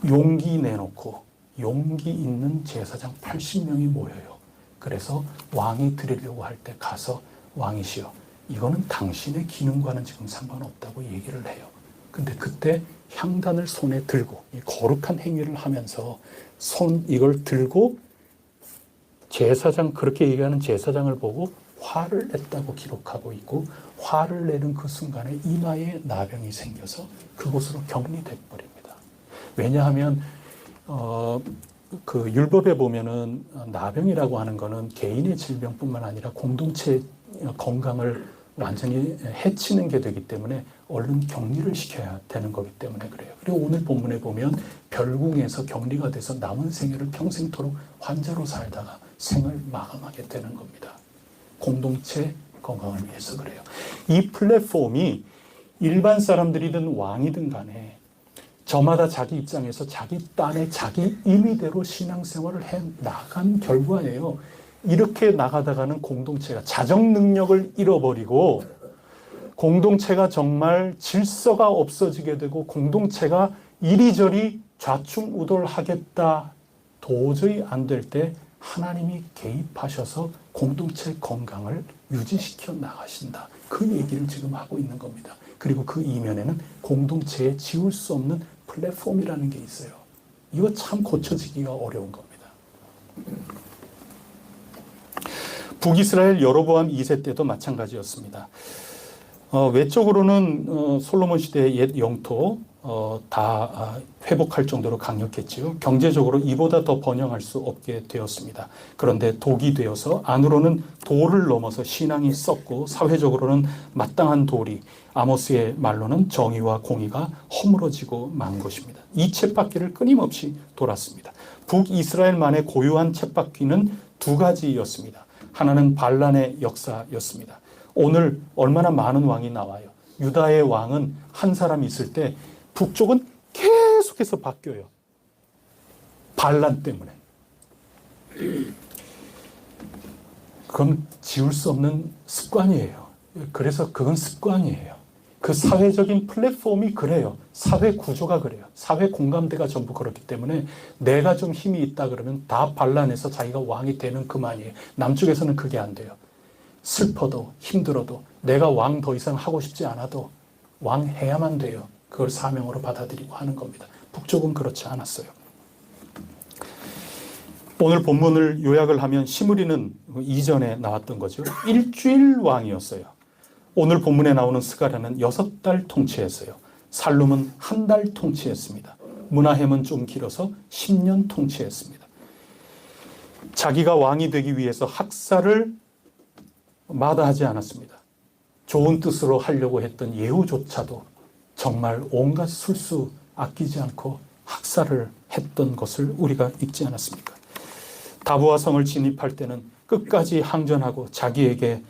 용기 내놓고 용기 있는 제사장 80명이 모여요. 그래서 왕이 드리려고 할 때 가서 왕이시여 이거는 당신의 기능과는 지금 상관없다고 얘기를 해요. 근데 그때 향단을 손에 들고 거룩한 행위를 하면서 이걸 들고 제사장 그렇게 얘기하는 제사장을 보고 화를 냈다고 기록하고 있고 화를 내는 그 순간에 이마에 나병이 생겨서 그곳으로 격리돼 버립니다. 왜냐하면 그 율법에 보면은 나병이라고 하는 거는 개인의 질병뿐만 아니라 공동체 건강을 완전히 해치는 게 되기 때문에 얼른 격리를 시켜야 되는 거기 때문에 그래요. 그리고 오늘 본문에 보면 별궁에서 격리가 돼서 남은 생애를 평생토록 환자로 살다가 생을 마감하게 되는 겁니다. 공동체 건강을 위해서 그래요. 이 플랫폼이 일반 사람들이든 왕이든 간에 저마다 자기 입장에서 자기 딴에 자기 임의대로 신앙생활을 해 나간 결과예요. 이렇게 나가다가는 공동체가 자정 능력을 잃어버리고 공동체가 정말 질서가 없어지게 되고 공동체가 이리저리 좌충우돌하겠다 도저히 안 될 때 하나님이 개입하셔서 공동체 건강을 유지시켜 나가신다. 그 얘기를 지금 하고 있는 겁니다. 그리고 그 이면에는 공동체에 지울 수 없는 플랫폼이라는 게 있어요. 이거 참 고쳐지기가 어려운 겁니다. 북이스라엘 여로보암 2세 때도 마찬가지였습니다. 외적으로는 솔로몬 시대의 옛 영토 다 회복할 정도로 강력했지요. 경제적으로 이보다 더 번영할 수 없게 되었습니다. 그런데 독이 되어서 안으로는 도를 넘어서 신앙이 썩고 사회적으로는 마땅한 도리, 아모스의 말로는 정의와 공의가 허물어지고 만 것입니다. 이 쳇바퀴를 끊임없이 돌았습니다. 북이스라엘만의 고유한 쳇바퀴는 두 가지였습니다. 하나는 반란의 역사였습니다. 오늘 얼마나 많은 왕이 나와요. 유다의 왕은 한 사람 있을 때 북쪽은 계속해서 바뀌어요. 반란 때문에. 그건 지울 수 없는 습관이에요. 그래서 그건 습관이에요. 그 사회적인 플랫폼이 그래요. 사회 구조가 그래요. 사회 공감대가 전부 그렇기 때문에 내가 좀 힘이 있다 그러면 다 반란해서 자기가 왕이 되면 그만이에요. 남쪽에서는 그게 안 돼요. 슬퍼도 힘들어도 내가 왕 더 이상 하고 싶지 않아도 왕 해야만 돼요. 그걸 사명으로 받아들이고 하는 겁니다. 북쪽은 그렇지 않았어요. 오늘 본문을 요약을 하면 시므리는 이전에 나왔던 거죠. 일주일 왕이었어요. 오늘 본문에 나오는 스가랴는 6달 통치했어요. 살룸은 1달 통치했습니다. 므나헴은 좀 길어서 10년 통치했습니다. 자기가 왕이 되기 위해서 학살을 마다하지 않았습니다. 좋은 뜻으로 하려고 했던 예후조차도 정말 온갖 술수 아끼지 않고 학살을 했던 것을 우리가 읽지 않았습니까? 다보아 성을 진입할 때는 끝까지 항전하고 자기에게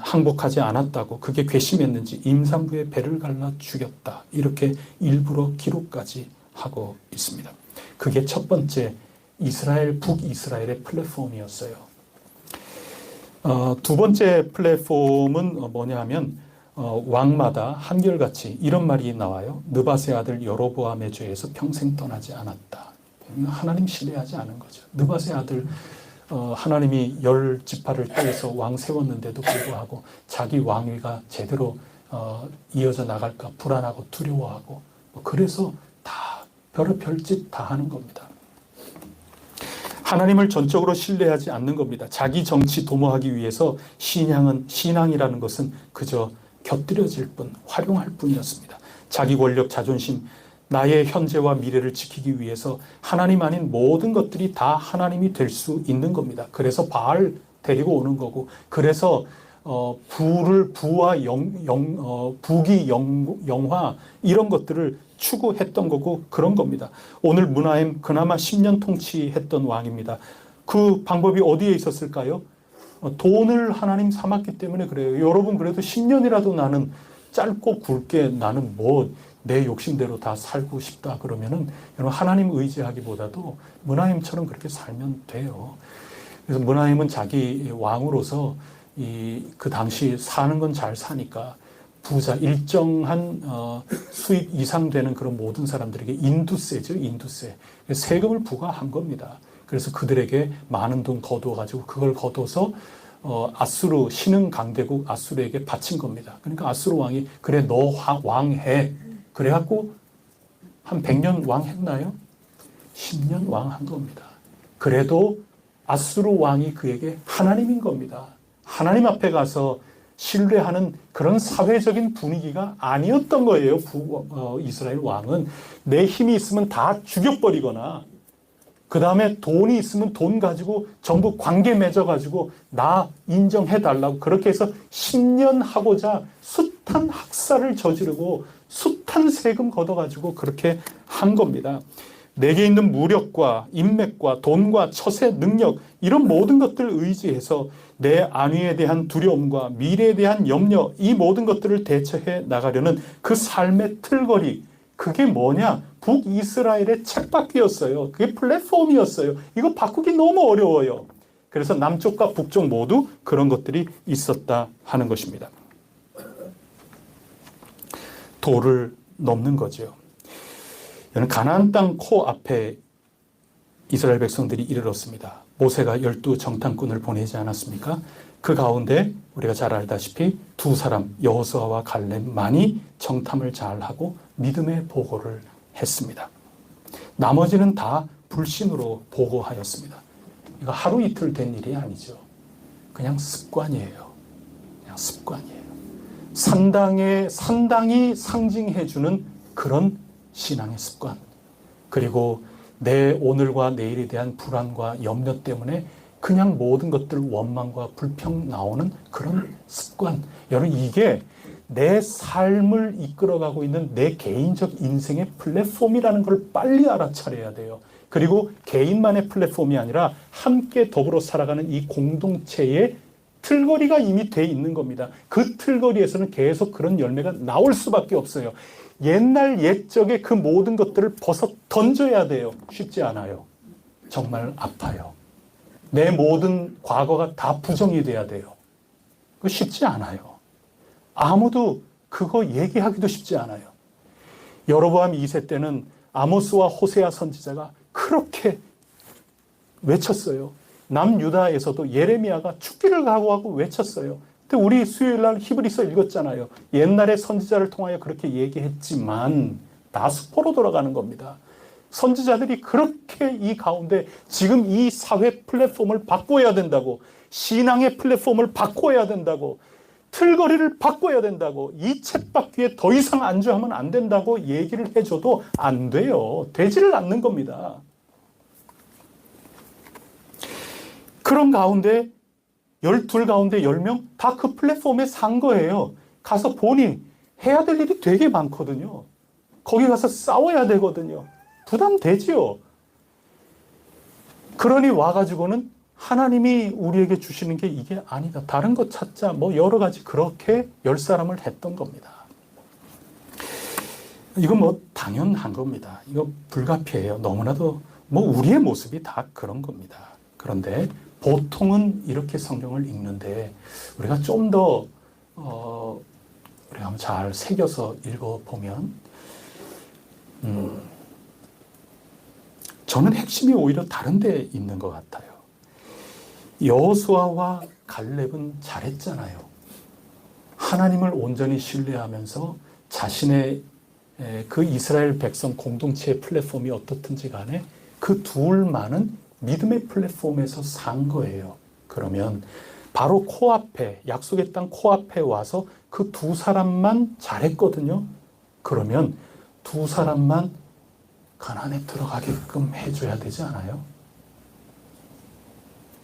항복하지 않았다고 그게 괘씸했는지 임산부의 배를 갈라 죽였다. 이렇게 일부러 기록까지 하고 있습니다. 그게 첫 번째 이스라엘, 북이스라엘의 플랫폼이었어요. 두 번째 플랫폼은 뭐냐 하면 왕마다 한결같이 이런 말이 나와요. 느밧의 아들 여로보암의 죄에서 평생 떠나지 않았다. 하나님 신뢰하지 않은 거죠. 느밧의 아들 하나님이 10지파를 떼서 왕 세웠는데도 불구하고 자기 왕위가 제대로 이어져 나갈까 불안하고 두려워하고 그래서 다 별짓 다 하는 겁니다. 하나님을 전적으로 신뢰하지 않는 겁니다. 자기 정치 도모하기 위해서 신앙이라는 것은 그저 곁들여질 뿐, 활용할 뿐이었습니다. 자기 권력, 자존심, 나의 현재와 미래를 지키기 위해서 하나님 아닌 모든 것들이 다 하나님이 될 수 있는 겁니다. 그래서 바알 데리고 오는 거고, 그래서 부와 부기, 영화 이런 것들을 추구했던 거고 그런 겁니다. 오늘 므나헴 그나마 10년 통치했던 왕입니다. 그 방법이 어디에 있었을까요? 돈을 하나님 삼았기 때문에 그래요. 여러분 그래도 10년이라도 나는 짧고 굵게 나는 내 욕심대로 다 살고 싶다 그러면은 여러분 하나님 의지하기보다도 므나헴처럼 그렇게 살면 돼요. 그래서 므나헴은 자기 왕으로서 그 당시 사는 건 잘 사니까 부자 일정한 수입 이상 되는 그런 모든 사람들에게 인두세죠. 인두세. 세금을 부과한 겁니다. 그래서 그들에게 많은 돈 거두어가지고 그걸 거둬서 아수르 신흥 강대국 아수르에게 바친 겁니다. 그러니까 아수르 왕이 그래 너 왕해. 그래갖고 한 100년 왕했나요? 10년 왕한 겁니다. 그래도 아수르 왕이 그에게 하나님인 겁니다. 하나님 앞에 가서 신뢰하는 그런 사회적인 분위기가 아니었던 거예요. 이스라엘 왕은 내 힘이 있으면 다 죽여버리거나 그 다음에 돈이 있으면 돈 가지고 전부 관계 맺어가지고 나 인정해달라고 그렇게 해서 10년 하고자 숱한 학살을 저지르고 숱한 세금 걷어가지고 그렇게 한 겁니다. 내게 있는 무력과 인맥과 돈과 처세, 능력 이런 모든 것들을 의지해서 내 안위에 대한 두려움과 미래에 대한 염려 이 모든 것들을 대처해 나가려는 그 삶의 틀거리 그게 뭐냐? 북이스라엘의 쳇바퀴였어요. 그게 플랫폼이었어요. 이거 바꾸기 너무 어려워요. 그래서 남쪽과 북쪽 모두 그런 것들이 있었다 하는 것입니다. 도를 넘는 거죠. 여러분 가나안 땅 코앞에 이스라엘 백성들이 이르렀습니다. 모세가 12 정탐꾼을 보내지 않았습니까? 그 가운데 우리가 잘 알다시피 두 사람 여호수아와 갈렙만이 정탐을 잘하고 믿음의 보고를 했습니다. 나머지는 다 불신으로 보고하였습니다. 이거 하루 이틀 된 일이 아니죠. 그냥 습관이에요. 그냥 습관이에요. 상당히 상징해주는 그런 신앙의 습관, 그리고 내 오늘과 내일에 대한 불안과 염려 때문에 그냥 모든 것들 원망과 불평 나오는 그런 습관. 여러분, 이게 내 삶을 이끌어가고 있는 내 개인적 인생의 플랫폼이라는 걸 빨리 알아차려야 돼요. 그리고 개인만의 플랫폼이 아니라 함께 더불어 살아가는 이 공동체의 틀거리가 이미 돼 있는 겁니다. 그 틀거리에서는 계속 그런 열매가 나올 수밖에 없어요. 옛날 옛적의 그 모든 것들을 벗어 던져야 돼요. 쉽지 않아요. 정말 아파요. 내 모든 과거가 다 부정이 돼야 돼요. 그거 쉽지 않아요. 아무도 그거 얘기하기도 쉽지 않아요. 여로보암 2세 때는 아모스와 호세아 선지자가 그렇게 외쳤어요. 남유다에서도 예레미야가 죽기를 각오하고 외쳤어요. 근데 우리 수요일날 히브리서 읽었잖아요. 옛날에 선지자를 통하여 그렇게 얘기했지만 다 수포로 돌아가는 겁니다. 선지자들이 그렇게 이 가운데 지금 이 사회 플랫폼을 바꿔야 된다고, 신앙의 플랫폼을 바꿔야 된다고, 틀거리를 바꿔야 된다고, 이 쳇바퀴에 더 이상 안주하면 안 된다고 얘기를 해줘도 안 돼요. 되지를 않는 겁니다. 그런 가운데 12 가운데 10명 다 그 플랫폼에 산 거예요. 가서 보니 해야 될 일이 되게 많거든요. 거기 가서 싸워야 되거든요. 부담되지요. 그러니 와가지고는 하나님이 우리에게 주시는 게 이게 아니다. 다른 거 찾자. 뭐 여러 가지 그렇게 10사람을 했던 겁니다. 이거 뭐 당연한 겁니다. 이거 불가피해요. 너무나도 뭐 우리의 모습이 다 그런 겁니다. 그런데 보통은 이렇게 성경을 읽는데 우리가 좀 더 우리가 한번 잘 새겨서 읽어보면 저는 핵심이 오히려 다른 데 있는 것 같아요. 여호수아와 갈렙은 잘했잖아요. 하나님을 온전히 신뢰하면서 자신의 그 이스라엘 백성 공동체의 플랫폼이 어떻든지 간에 그 둘만은 믿음의 플랫폼에서 산 거예요. 그러면 바로 코앞에, 약속의 땅 코앞에 와서 그 두 사람만 잘했거든요. 그러면 두 사람만 가나안에 들어가게끔 해줘야 되지 않아요?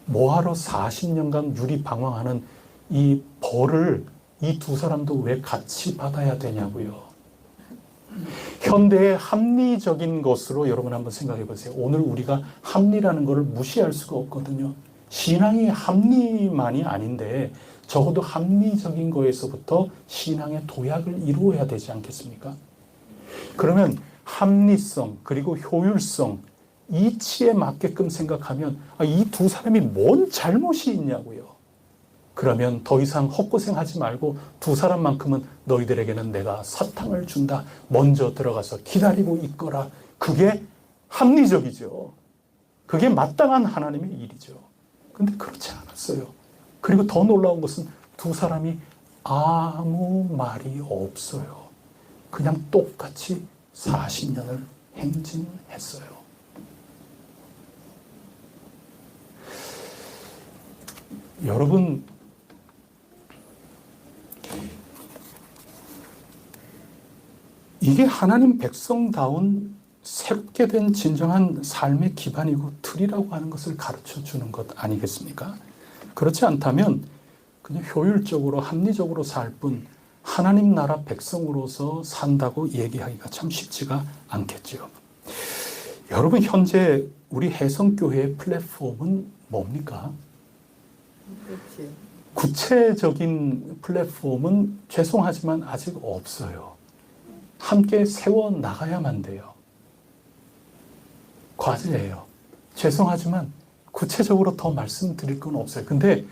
뭐하러 40년간 유리방황하는 이 벌을 이 두 사람도 왜 같이 받아야 되냐고요. 현대의 합리적인 것으로 여러분 한번 생각해 보세요. 오늘 우리가 합리라는 것을 무시할 수가 없거든요. 신앙이 합리만이 아닌데 적어도 합리적인 거에서부터 신앙의 도약을 이루어야 되지 않겠습니까? 그러면 합리성 그리고 효율성 이치에 맞게끔 생각하면 이 두 사람이 뭔 잘못이 있냐고요. 그러면 더 이상 헛고생하지 말고 두 사람만큼은 너희들에게는 내가 사탕을 준다. 먼저 들어가서 기다리고 있거라. 그게 합리적이죠. 그게 마땅한 하나님의 일이죠. 근데 그렇지 않았어요. 그리고 더 놀라운 것은 두 사람이 아무 말이 없어요. 그냥 똑같이 40년을 행진했어요. 여러분, 이게 하나님 백성다운 새롭게 된 진정한 삶의 기반이고 틀이라고 하는 것을 가르쳐 주는 것 아니겠습니까? 그렇지 않다면 그냥 효율적으로 합리적으로 살 뿐 하나님 나라 백성으로서 산다고 얘기하기가 참 쉽지가 않겠죠. 여러분, 현재 우리 혜성교회의 플랫폼은 뭡니까? 그렇지. 구체적인 플랫폼은 죄송하지만 아직 없어요. 함께 세워 나가야만 돼요. 과제예요. 죄송하지만 구체적으로 더 말씀드릴 건 없어요. 근데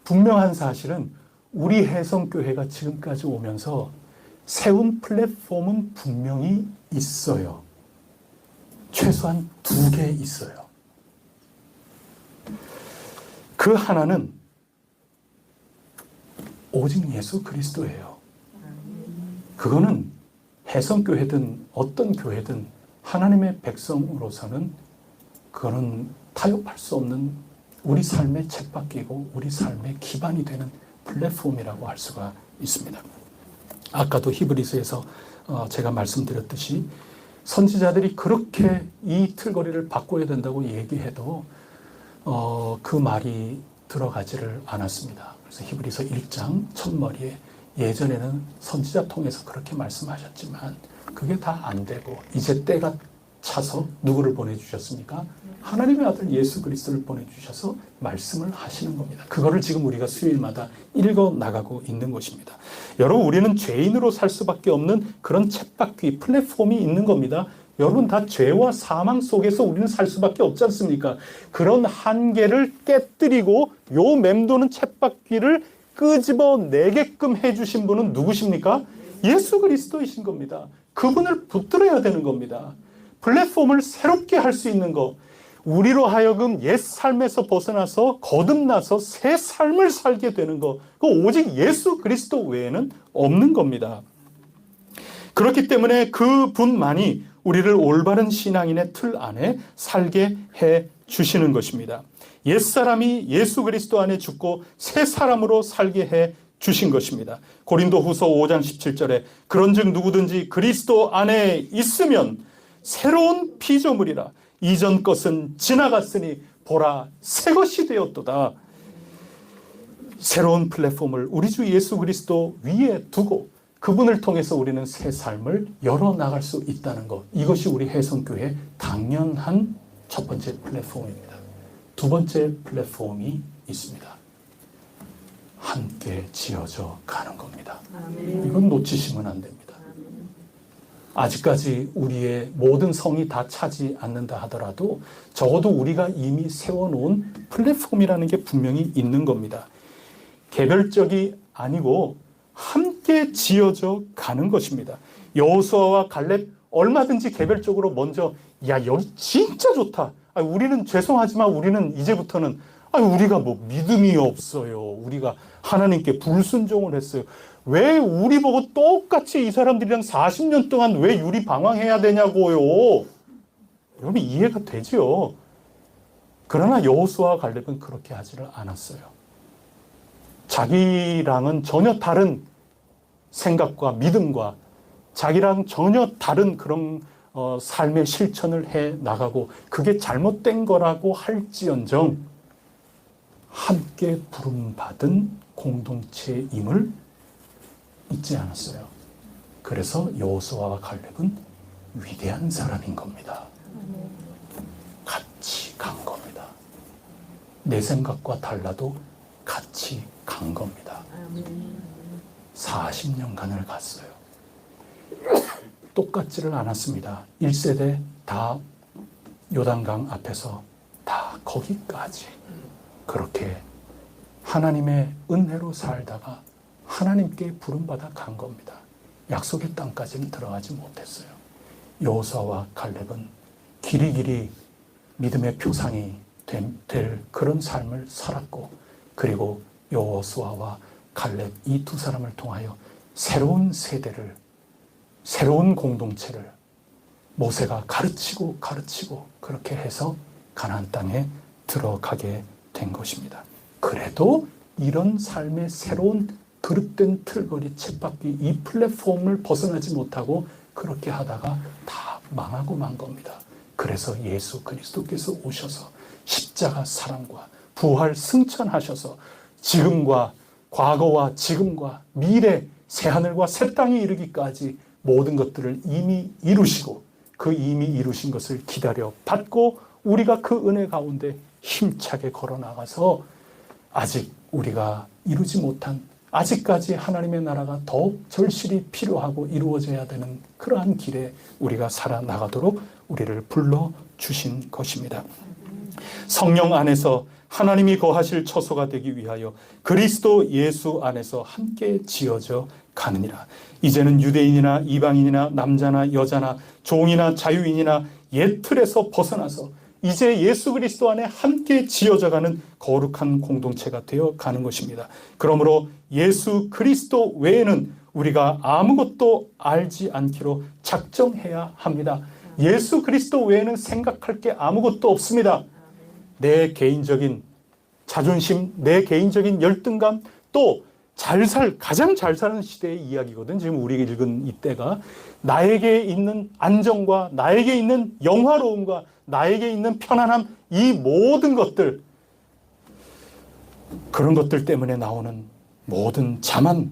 분명한 사실은 우리 혜성교회가 지금까지 오면서 세운 플랫폼은 분명히 있어요. 최소한 2개 있어요. 그 하나는 오직 예수 그리스도예요. 그거는 혜성교회든 어떤 교회든 하나님의 백성으로서는 그거는 타협할 수 없는 우리 삶의 쳇바퀴고 우리 삶의 기반이 되는 플랫폼이라고 할 수가 있습니다. 아까도 히브리서에서 제가 말씀드렸듯이 선지자들이 그렇게 이 틀거리를 바꿔야 된다고 얘기해도 그 말이 들어가지를 않았습니다. 그래서 히브리서 1장 첫머리에 예전에는 선지자 통해서 그렇게 말씀하셨지만 그게 다 안 되고 이제 때가 차서 누구를 보내주셨습니까? 하나님의 아들 예수 그리스도를 보내주셔서 말씀을 하시는 겁니다. 그거를 지금 우리가 수요일마다 읽어 나가고 있는 것입니다. 여러분, 우리는 죄인으로 살 수밖에 없는 그런 쳇바퀴 플랫폼이 있는 겁니다. 여러분, 다 죄와 사망 속에서 우리는 살 수밖에 없지 않습니까? 그런 한계를 깨뜨리고 요 맴도는 쳇바퀴를 끄집어내게끔 해주신 분은 누구십니까? 예수 그리스도이신 겁니다. 그분을 붙들어야 되는 겁니다. 플랫폼을 새롭게 할 수 있는 것, 우리로 하여금 옛 삶에서 벗어나서 거듭나서 새 삶을 살게 되는 것, 그 오직 예수 그리스도 외에는 없는 겁니다. 그렇기 때문에 그분만이 우리를 올바른 신앙인의 틀 안에 살게 해 주시는 것입니다. 옛사람이 예수 그리스도 안에 죽고 새 사람으로 살게 해 주신 것입니다. 고린도후서 5장 17절에 그런즉 누구든지 그리스도 안에 있으면 새로운 피조물이라 이전 것은 지나갔으니 보라 새 것이 되었도다. 새로운 플랫폼을 우리 주 예수 그리스도 위에 두고 그분을 통해서 우리는 새 삶을 열어나갈 수 있다는 것, 이것이 우리 혜성교회의 당연한 첫 번째 플랫폼입니다. 두 번째 플랫폼이 있습니다. 함께 지어져 가는 겁니다. 이건 놓치시면 안 됩니다. 아직까지 우리의 모든 성이 다 차지 않는다 하더라도 적어도 우리가 이미 세워놓은 플랫폼이라는 게 분명히 있는 겁니다. 개별적이 아니고 함께 지어져 가는 것입니다. 여호수아와 갈렙 얼마든지 개별적으로 먼저 야 여기 진짜 좋다. 우리는 죄송하지만 우리는 이제부터는 우리가 뭐 믿음이 없어요. 우리가 하나님께 불순종을 했어요. 왜 우리 보고 똑같이 이 사람들이랑 40년 동안 왜 유리 방황해야 되냐고요. 여러분 이해가 되죠. 그러나 여호수아와 갈렙은 그렇게 하지를 않았어요. 자기랑은 전혀 다른 생각과 믿음과 자기랑 전혀 다른 그런 삶의 실천을 해 나가고 그게 잘못된 거라고 할지언정 함께 부름받은 공동체임을 잊지 않았어요. 그래서 여호수아와 갈렙은 위대한 사람인 겁니다. 같이 간 겁니다. 내 생각과 달라도 같이 간 겁니다. 40년간을 갔어요. 똑같지를 않았습니다. 1세대 다 요단강 앞에서 다 거기까지 그렇게 하나님의 은혜로 살다가 하나님께 부름받아 간 겁니다. 약속의 땅까지는 들어가지 못했어요. 여호수아와 갈렙은 길이길이 믿음의 표상이 될 그런 삶을 살았고 그리고 여호수아와 갈렙 이 두 사람을 통하여 새로운 세대를 새로운 공동체를 모세가 가르치고 그렇게 해서 가나안 땅에 들어가게 된 것입니다. 그래도 이런 삶의 새로운 그릇된 틀거리 쳇바퀴 이 플랫폼을 벗어나지 못하고 그렇게 하다가 다 망하고 만 겁니다. 그래서 예수 그리스도께서 오셔서 십자가 사랑과 부활 승천하셔서 지금과 과거와 지금과 미래 새하늘과 새 땅에 이르기까지 모든 것들을 이미 이루시고 그 이미 이루신 것을 기다려 받고 우리가 그 은혜 가운데 힘차게 걸어 나가서 아직 우리가 이루지 못한 아직까지 하나님의 나라가 더 절실히 필요하고 이루어져야 되는 그러한 길에 우리가 살아나가도록 우리를 불러주신 것입니다. 성령 안에서 하나님이 거하실 처소가 되기 위하여 그리스도 예수 안에서 함께 지어져 가느니라. 이제는 유대인이나 이방인이나 남자나 여자나 종이나 자유인이나 옛 틀에서 벗어나서 이제 예수 그리스도 안에 함께 지어져가는 거룩한 공동체가 되어 가는 것입니다. 그러므로 예수 그리스도 외에는 우리가 아무것도 알지 않기로 작정해야 합니다. 예수 그리스도 외에는 생각할 게 아무것도 없습니다. 내 개인적인 자존심, 내 개인적인 열등감, 또 가장 잘 사는 시대의 이야기거든. 지금 우리가 읽은 이때가 나에게 있는 안정과 나에게 있는 영화로움과 나에게 있는 편안함, 이 모든 것들, 그런 것들 때문에 나오는 모든 자만,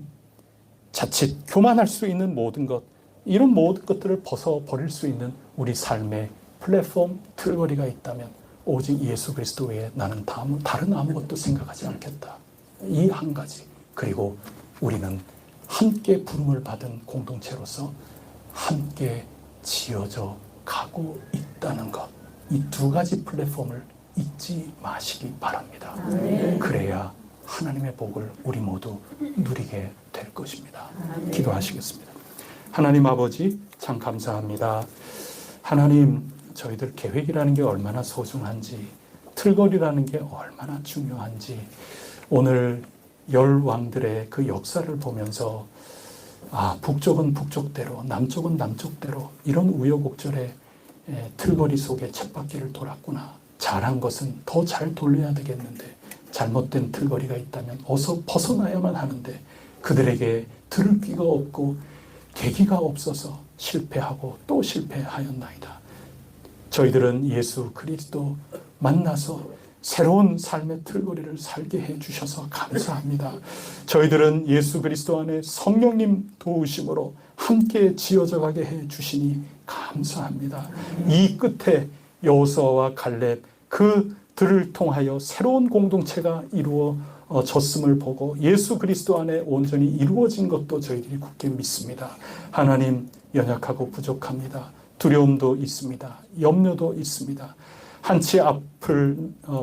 자칫 교만할 수 있는 모든 것, 이런 모든 것들을 벗어버릴 수 있는 우리 삶의 플랫폼, 틀거리가 있다면 오직 예수 그리스도 외에 나는 다른 아무것도 생각하지 않겠다. 이 한 가지. 그리고 우리는 함께 부름을 받은 공동체로서 함께 지어져 가고 있다는 것. 이 두 가지 플랫폼을 잊지 마시기 바랍니다. 그래야 하나님의 복을 우리 모두 누리게 될 것입니다. 기도하시겠습니다. 하나님 아버지, 참 감사합니다. 하나님, 저희들 계획이라는 게 얼마나 소중한지, 틀거리라는 게 얼마나 중요한지, 오늘 10왕들의 그 역사를 보면서 북쪽은 북쪽대로, 남쪽은 남쪽대로 이런 우여곡절의 틀거리 속에 쳇바퀴를 돌았구나. 잘한 것은 더 잘 돌려야 되겠는데 잘못된 틀거리가 있다면 어서 벗어나야만 하는데 그들에게 들을 귀가 없고 계기가 없어서 실패하고 또 실패하였나이다. 저희들은 예수 그리스도 만나서 새로운 삶의 틀거리를 살게 해주셔서 감사합니다. 저희들은 예수 그리스도 안에 성령님 도우심으로 함께 지어져 가게 해주시니 감사합니다. 이 끝에 여호수아와 갈렙 그들을 통하여 새로운 공동체가 이루어졌음을 보고 예수 그리스도 안에 온전히 이루어진 것도 저희들이 굳게 믿습니다. 하나님, 연약하고 부족합니다. 두려움도 있습니다. 염려도 있습니다. 한치 앞을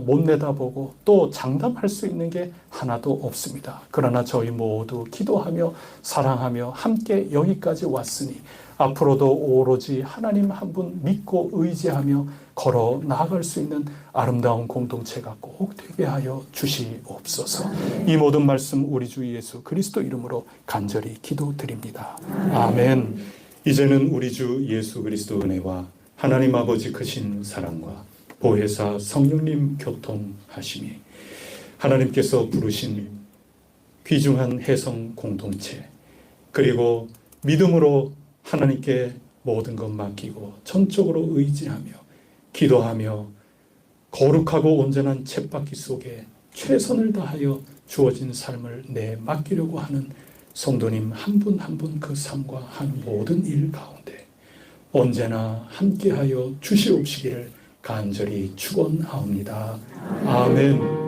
못 내다보고 또 장담할 수 있는 게 하나도 없습니다. 그러나 저희 모두 기도하며 사랑하며 함께 여기까지 왔으니 앞으로도 오로지 하나님 한 분 믿고 의지하며 걸어 나아갈 수 있는 아름다운 공동체가 꼭 되게 하여 주시옵소서. 이 모든 말씀 우리 주 예수 그리스도 이름으로 간절히 기도드립니다. 아멘. 이제는 우리 주 예수 그리스도 은혜와 하나님 아버지 크신 사랑과 보혜사 성령님 교통하심이 하나님께서 부르신 귀중한 해성 공동체 그리고 믿음으로 하나님께 모든 것 맡기고 전적으로 의지하며 기도하며 거룩하고 온전한 쳇바퀴 속에 최선을 다하여 주어진 삶을 맡기려고 하는 성도님 한 분 한 분 그 삶과 한 모든 일 가운데 언제나 함께하여 주시옵시기를 간절히 축원하옵니다. 아멘.